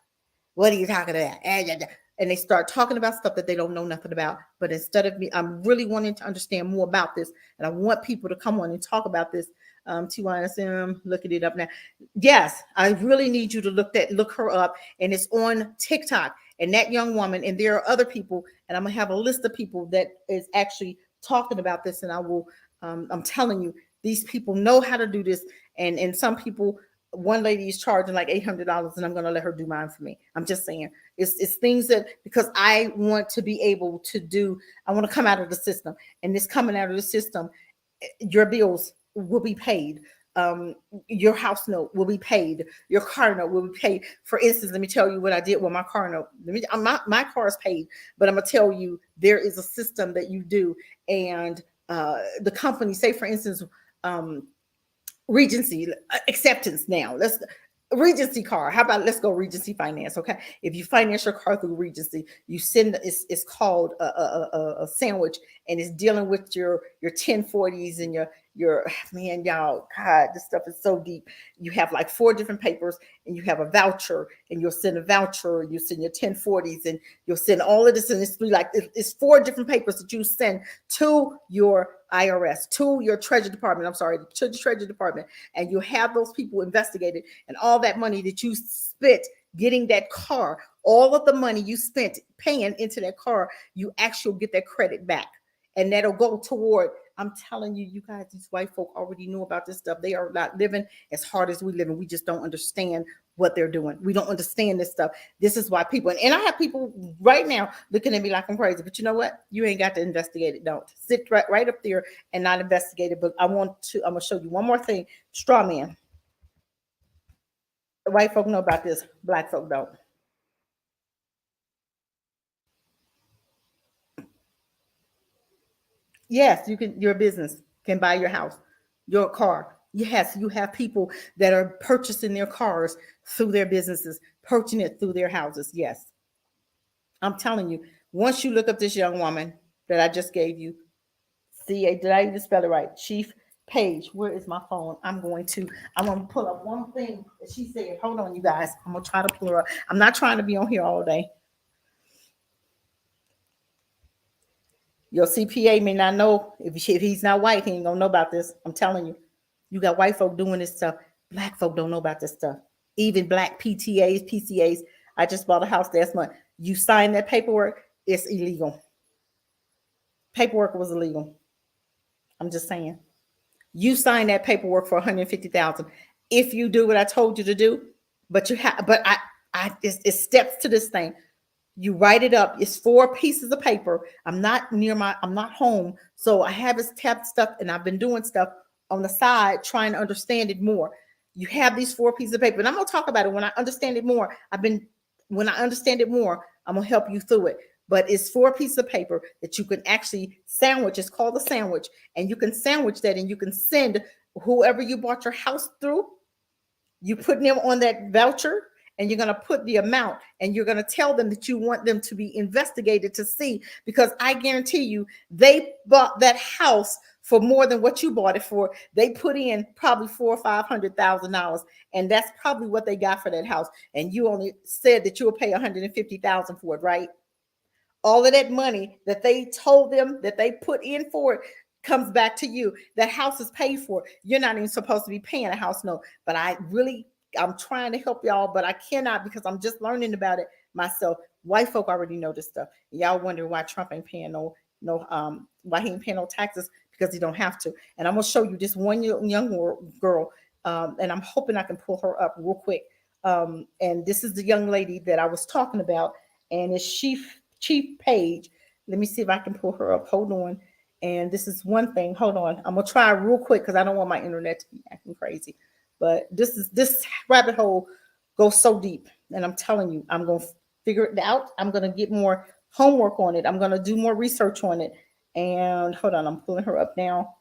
what are you talking about? And they start talking about stuff that they don't know nothing about. But instead of me, I'm really wanting to understand more about this. And I want people to come on and talk about this. TYSM, looking it up now. Yes, I really need you to look her up. And it's on TikTok. And that young woman, and there are other people, and I'm going to have a list of people that is actually talking about this. And I will, I'm telling you, these people know how to do this. And some people, one lady is charging like $800, and I'm going to let her do mine for me. I'm just saying, it's things that, because I want to be able to do, I want to come out of the system, and this coming out of the system, your bills will be paid. Your house note will be paid. Your car note will be paid. For instance, let me tell you what I did with my car note. My car is paid, but I'm going to tell you, there is a system that you do. And the company, say for instance, Regency acceptance now. Regency car. How about let's go Regency Finance? Okay, if you finance your car through Regency, you send it's called a sandwich, and it's dealing with your 1040s and your man, y'all. God, this stuff is so deep. You have like 4 different papers, and you have a voucher, and you'll send a voucher. You send your 1040s, and you'll send all of this, and it's 4 different papers that you send to your IRS, to your Treasury Department. I'm sorry, to the Treasury Department, and you have those people investigated, and all that money that you spent getting that car, all of the money you spent paying into that car, you actually get that credit back, and that'll go toward. I'm telling you, you guys, these white folk already know about this stuff. They are not living as hard as we live, and we just don't understand what they're doing. We don't understand this stuff. This is why people, and I have people right now looking at me like I'm crazy, but you know what? You ain't got to investigate it. Don't sit right up there and not investigate it. But I'm going to show you one more thing. Straw man. The white folk know about this. Black folk don't. Yes, you can. Your business can buy your house, your car. Yes, you have people that are purchasing their cars through their businesses, purchasing it through their houses. Yes, I'm telling you. Once you look up this young woman that I just gave you, did I even spell it right? Chief page. Where is my phone? I'm going to pull up one thing that she said. Hold on, you guys. I'm gonna try to pull her up. I'm not trying to be on here all day. Your CPA may not know if he's not white, he ain't gonna know about this. I'm telling you, you got white folk doing this stuff. Black folk don't know about this stuff. Even black PTAs, PCAs. I just bought a house last month. You sign that paperwork, it's illegal. Paperwork was illegal. I'm just saying. You sign that paperwork for 150,000. If you do what I told you to do, but you have, but it's steps to this thing. You write it up. It's 4 pieces of paper. I'm not home. So I have this tab stuff and I've been doing stuff on the side, trying to understand it more. You have these 4 pieces of paper and I'm going to talk about it when I understand it more. When I understand it more, I'm going to help you through it. But it's 4 pieces of paper that you can actually sandwich. It's called a sandwich. And you can sandwich that and you can send whoever you bought your house through. You put them on that voucher and you're going to put the amount and you're going to tell them that you want them to be investigated to see, because I guarantee you they bought that house for more than what you bought it for. They put in probably $400,000 or $500,000, and that's probably what they got for that house. And you only said that you'll pay $150,000 for it, right? All of that money that they told them that they put in for it comes back to you. That house is paid for. You're not even supposed to be paying a house note. But I'm trying to help y'all, but I cannot because I'm just learning about it myself. White folk already know this stuff. Y'all wonder why Trump ain't paying why he ain't paying no taxes, because he don't have to. And I'm gonna show you this one young girl, and I'm hoping I can pull her up real quick. And this is the young lady that I was talking about, and it's Chief Page. Let me see if I can pull her up. Hold on. And this is one thing. Hold on. I'm gonna try real quick because I don't want my internet to be acting crazy. But this rabbit hole goes so deep, and I'm telling you, I'm gonna figure it out. I'm gonna get more homework on it. I'm gonna do more research on it. And hold on, I'm pulling her up now.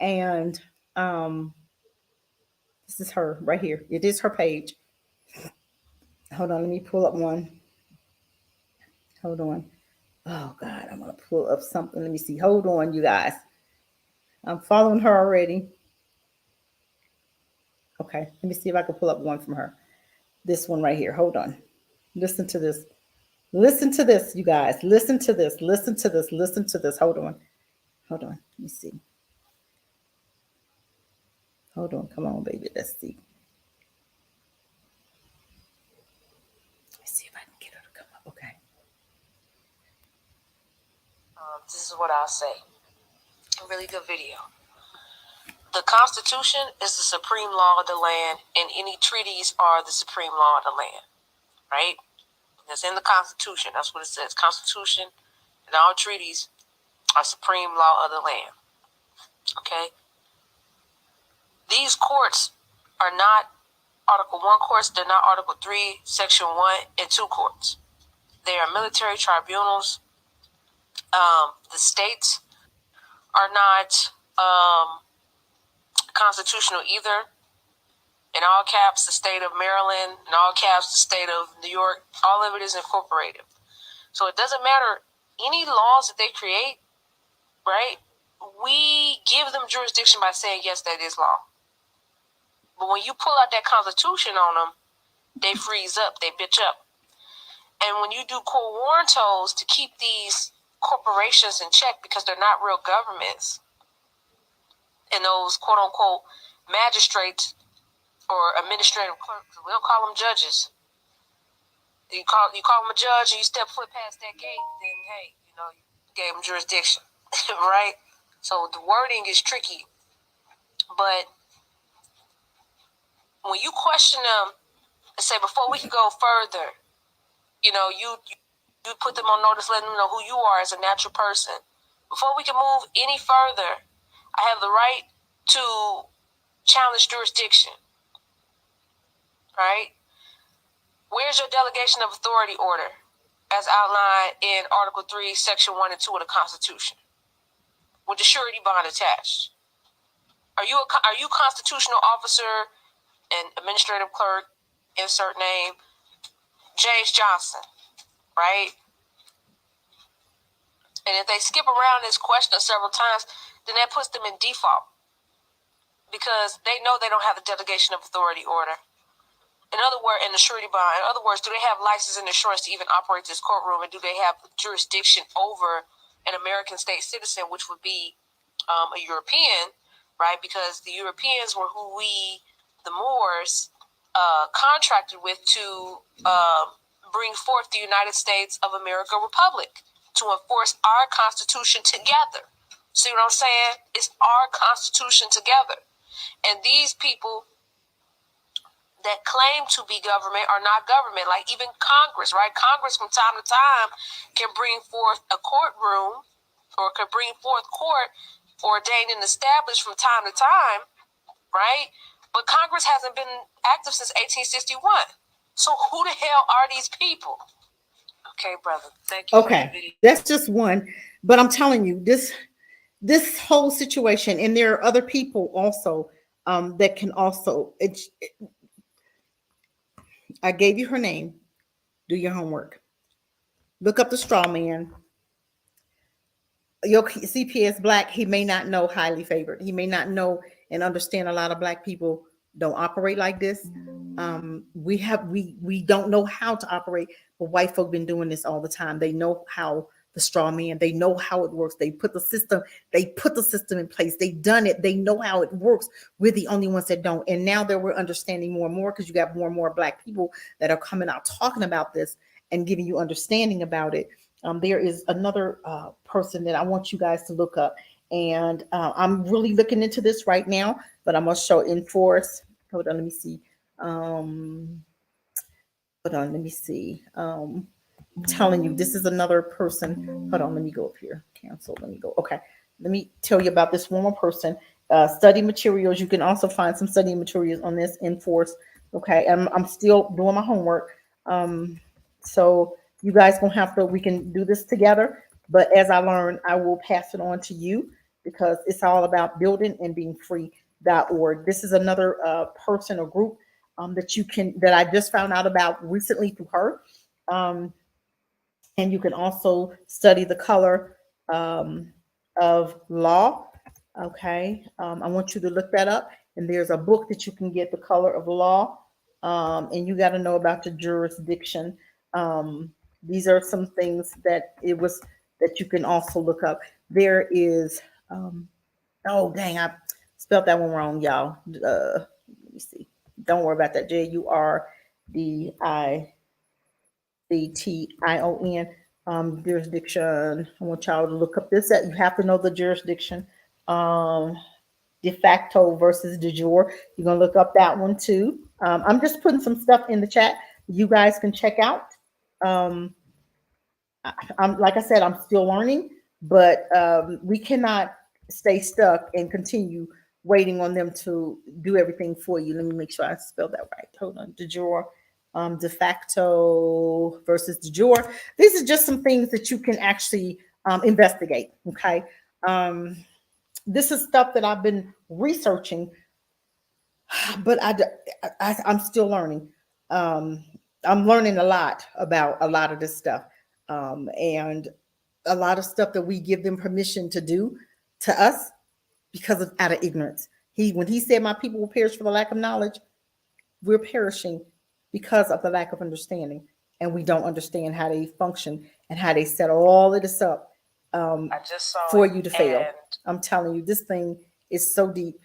And this is her right here. It is her page. Hold on, let me pull up one. Hold on. Oh God, I'm gonna pull up something. Let me see. Hold on, you guys. I'm following her already. Okay, let me see if I can pull up one from her. This one right here. Hold on. Listen to this. Listen to this, you guys. Listen to this. Listen to this. Listen to this. Hold on. Hold on. Let me see. Hold on. Come on, baby. Let's see. Let's see if I can get her to come up. Okay. This is what I'll say. A really good video. The Constitution is the supreme law of the land, and any treaties are the supreme law of the land, right? That's in the Constitution. That's what it says. Constitution and all treaties are supreme law of the land. Okay? These courts are not Article 1 courts. They're not Article 3, Section 1 and 2 courts. They are military tribunals. The states are not constitutional either. In all caps, the state of Maryland, in all caps, the state of New York, all of it is incorporated. So it doesn't matter any laws that they create, right? We give them jurisdiction by saying, yes, that is law. But when you pull out that Constitution on them, they freeze up, they bitch up. And when you do court warrant tolls to keep these corporations in check because they're not real governments, and those quote-unquote magistrates or administrative clerks, we don't call them judges. You call them a judge and you step foot past that gate, then hey, you gave them jurisdiction, right? So the wording is tricky, but when you question them and say, before we can go further, you put them on notice, letting them know who you are as a natural person. Before we can move any further, I have the right to challenge jurisdiction, right? Where's your delegation of authority order as outlined in Article 3, Section 1 and 2 of the Constitution with the surety bond attached? Are you constitutional officer and administrative clerk, insert name, James Johnson, right? And if they skip around this question several times, then that puts them in default. because they know they don't have the delegation of authority order. In other words, in the surety bond, in other words, do they have license and insurance to even operate this courtroom, and do they have jurisdiction over an American state citizen, which would be a European, right? Because the Europeans were who we, the Moors, contracted with to bring forth the United States of America Republic to enforce our Constitution together. See what I'm saying? It's our Constitution together. And these people that claim to be government are not government. Like even Congress, right? Congress from time to time can bring forth a courtroom or can bring forth court ordained and established from time to time, right? But Congress hasn't been active since 1861. So who the hell are these people? Okay, brother. Thank you. Okay, that's just one. But I'm telling you, this whole situation, and there are other people also that can also. I gave you her name. Do your homework. Look up the straw man. Your CPA is black. He may not know highly favored. He may not know and understand a lot of black people don't operate like this. We don't know how to operate, but white folk been doing this all the time. They know how the straw man. They know how it works. They put the system. They put the system in place. They've done it. They know how it works. We're the only ones that don't. And now that we're understanding more and more, because you got more and more black people that are coming out talking about this and giving you understanding about it. There is another person that I want you guys to look up, and I'm really looking into this right now. But I'm gonna show enforce. Hold on, let me see. Hold on, let me see. I'm telling you, this is another person. Hold on, let me go up here. Cancel. Let me go. Okay, let me tell you about this one more person. Study materials. You can also find some study materials on this enforce. Okay, I'm still doing my homework. So you guys gonna have to. We can do this together. But as I learn, I will pass it on to you because it's all about building and being free.org. This is another person or group that I just found out about recently through her. And you can also study the color of law. Okay, I want you to look that up. And there's a book that you can get, The Color of Law, and you got to know about the jurisdiction. These are some things that you can also look up. There is, oh dang, I spelled that one wrong, y'all. Let me see. Don't worry about that. JURDICTION. Jurisdiction. I want y'all to look up this. That you have to know the jurisdiction. De facto versus de jure. You're gonna look up that one too. I'm just putting some stuff in the chat. You guys can check out. I'm like I said, I'm still learning, but we cannot stay stuck and continue waiting on them to do everything for you. Let me make sure I spelled that right. Hold on, de jure, de facto versus de jure. These are just some things that you can actually investigate. Okay, this is stuff that I've been researching, but I'm still learning. I'm learning a lot about a lot of this stuff, and a lot of stuff that we give them permission to do to us because of out of ignorance. When he said, "My people will perish for the lack of knowledge," we're perishing because of the lack of understanding, and we don't understand how they function and how they set all of this up for you to fail. I'm telling you, this thing is so deep.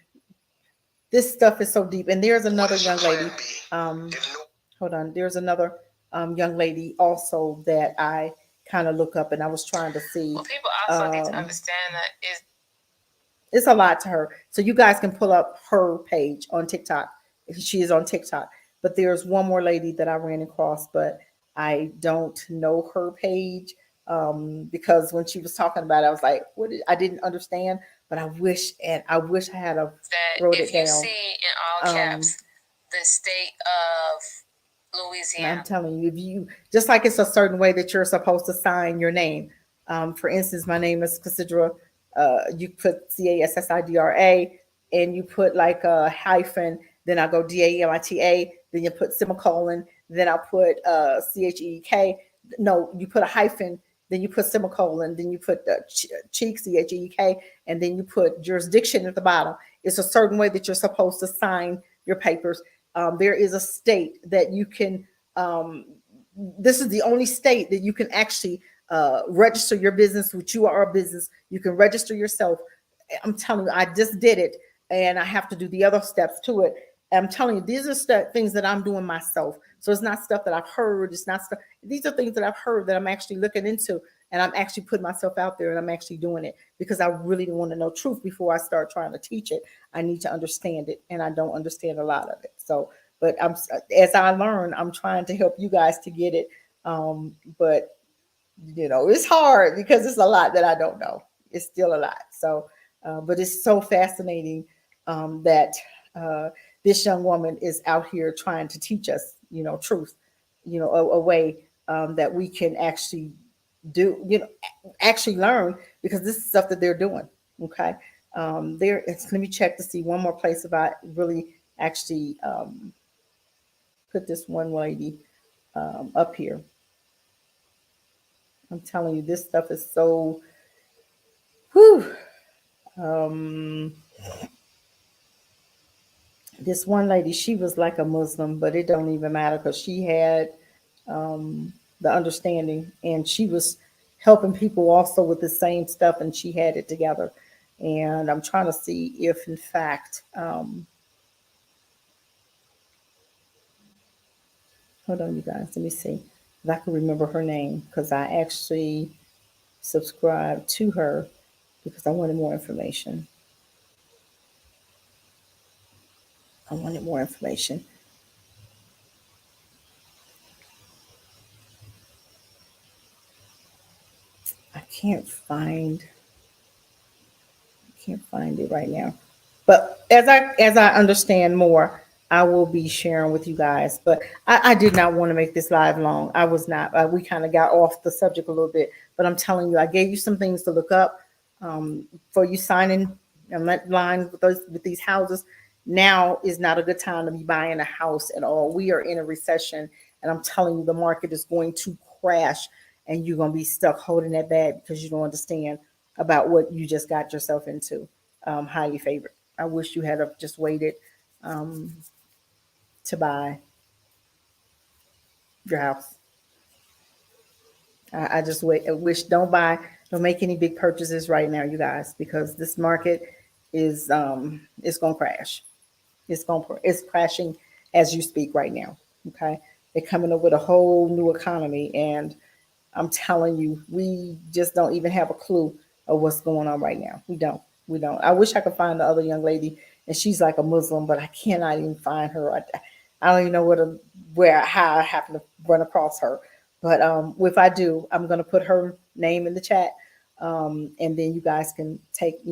This stuff is so deep. And there's another young lady. Hold on. There's another young lady also that I kind of look up, and I was trying to see. Well, people also need to understand that it's a lot to her. So you guys can pull up her page on TikTok. She is on TikTok. But there's one more lady that I ran across, but I don't know her page because when she was talking about it, I was like, I didn't understand. But I wish I had wrote it down. If you see in all caps the state of Louisiana. I'm telling you, if you just like it's a certain way that you're supposed to sign your name. For instance, my name is Cassidra. You put CASSIDRA, and you put like a hyphen. Then I go DAMITA. Then you put semicolon. Then I put CHEK. No, you put a hyphen then you put semicolon, then you put cheek, CHEK, and then you put jurisdiction at the bottom. It's a certain way that you're supposed to sign your papers. There is a state that you can, this is the only state that you can actually register your business, which you are a business. You can register yourself. I'm telling you, I just did it, and I have to do the other steps to it. I'm telling you, these are things that I'm doing myself. So it's not stuff that I've heard. It's not stuff. These are things that I've heard that I'm actually looking into, and I'm actually putting myself out there, and I'm actually doing it because I really want to know truth before I start trying to teach it. I need to understand it, and I don't understand a lot of it. So, but as I learn, I'm trying to help you guys to get it. But it's hard because it's a lot that I don't know. It's still a lot. So, but it's so fascinating that this young woman is out here trying to teach us, truth, a way that we can actually do, actually learn, because this is stuff that they're doing. Okay. Let me check to see one more place if I really actually put this one lady up here. I'm telling you, this stuff is so, whew. This one lady, she was like a Muslim, but it don't even matter because she had the understanding, and she was helping people also with the same stuff, and she had it together. And I'm trying to see if, in fact, hold on, you guys, let me see if I can remember her name, because I actually subscribed to her because I wanted more information. I wanted more information. I can't find it right now. But as I understand more, I will be sharing with you guys. But I did not want to make this live long. I was not. We kind of got off the subject a little bit. But I'm telling you, I gave you some things to look up for you signing and that line with these houses. Now is not a good time to be buying a house at all. We are in a recession, and I'm telling you, the market is going to crash, and you're going to be stuck holding that bag because you don't understand about what you just got yourself into. Highly favored. I wish you had have just waited to buy your house. I just wait. I wish don't make any big purchases right now, you guys, because this market is going to crash. It's crashing as you speak right now. Okay, they're coming up with a whole new economy, and I'm telling you, we just don't even have a clue of what's going on right now. We don't. We don't. I wish I could find the other young lady, and she's like a Muslim, but I cannot even find her. I don't even know how I happen to run across her. But if I do, I'm going to put her name in the chat, and then you guys can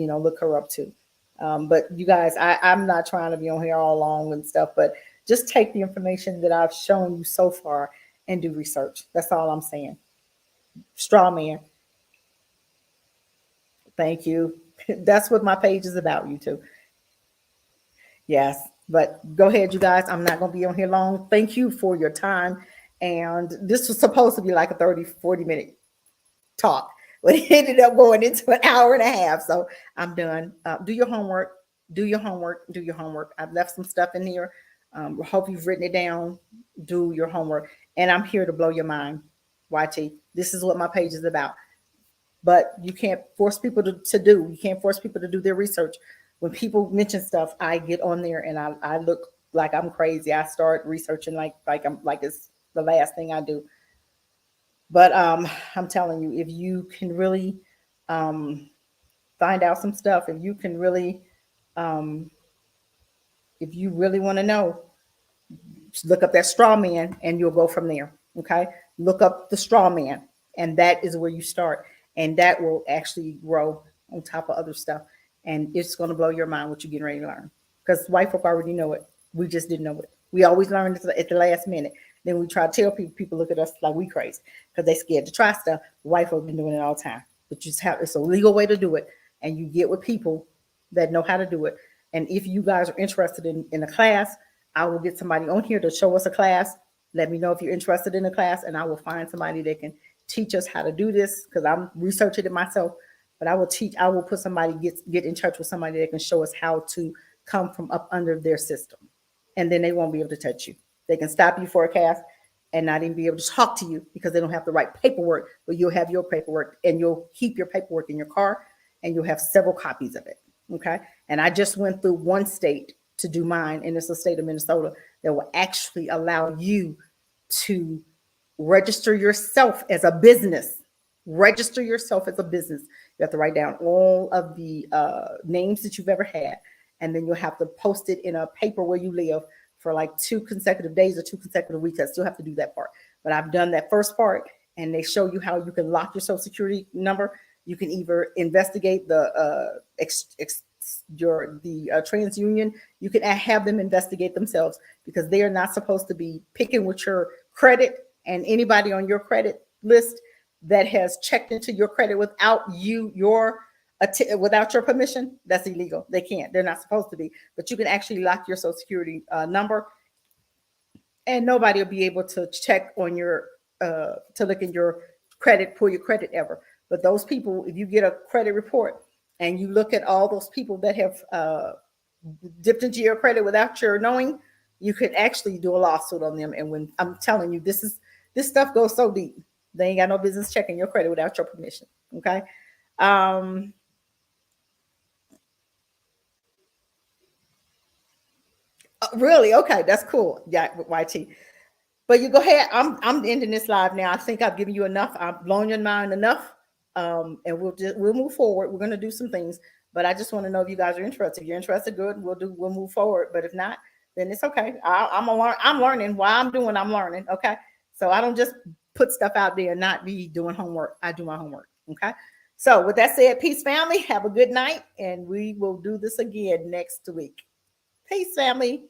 look her up too. But you guys, I'm not trying to be on here all long and stuff, but just take the information that I've shown you so far and do research. That's all I'm saying. Straw man. Thank you. That's what my page is about, you two. Yes. But go ahead, you guys. I'm not going to be on here long. Thank you for your time. And this was supposed to be like a 30, 40-minute talk, but it ended up going into an hour and a half. So I'm done. Do your homework. Do your homework. Do your homework. I've left some stuff in here. Hope you've written it down. Do your homework. And I'm here to blow your mind. YT. This is what my page is about. But you can't force people to do. You can't force people to do their research. When people mention stuff, I get on there and I look like I'm crazy. I start researching like it's the last thing I do. But I'm telling you, if you can really find out some stuff, if you can really, if you really want to know, look up that straw man and you'll go from there. Okay. Look up the straw man, and that is where you start. And that will actually grow on top of other stuff. And it's going to blow your mind what you're getting ready to learn. Because white folk already know it. We just didn't know it. We always learn at the last minute. Then we try to tell people look at us like we crazy because they scared to try stuff. White folk been doing it all the time. But you just it's a legal way to do it. And you get with people that know how to do it. And if you guys are interested in a class, I will get somebody on here to show us a class. Let me know if you're interested in a class, and I will find somebody that can teach us how to do this because I'm researching it myself. But I will put somebody, get in touch with somebody that can show us how to come from up under their system. And then they won't be able to touch you. They can stop you forecast and not even be able to talk to you because they don't have the right paperwork, but you'll have your paperwork and you'll keep your paperwork in your car and you'll have several copies of it. Okay. And I just went through one state to do mine, and it's the state of Minnesota that will actually allow you to register yourself as a business. Register yourself as a business. You have to write down all of the names that you've ever had, and then you'll have to post it in a paper where you live for like 2 consecutive days or 2 consecutive weeks. I still have to do that part, but I've done that first part, and they show you how you can lock your social security number. You can either investigate the TransUnion. You can have them investigate themselves because they are not supposed to be picking with your credit, and anybody on your credit list that has checked into your credit without without your permission, that's illegal. They can't. They're not supposed to be. But you can actually lock your social security number, and nobody will be able to check on your to look in your credit, pull your credit ever. But those people, if you get a credit report and you look at all those people that have dipped into your credit without your knowing, you could actually do a lawsuit on them. And when I'm telling you, this stuff goes so deep, they ain't got no business checking your credit without your permission. Okay. Really? Okay, that's cool. Yeah, YT. But you go ahead. I'm ending this live now. I think I've given you enough. I've blown your mind enough. And we'll move forward. We're gonna do some things, but I just want to know if you guys are interested. If you're interested, good. We'll move forward. But if not, then it's okay. I'm learning while I'm learning. Okay. So I don't just put stuff out there and not be doing homework. I do my homework. Okay. So with that said, peace, family. Have a good night, and we will do this again next week. Peace, family.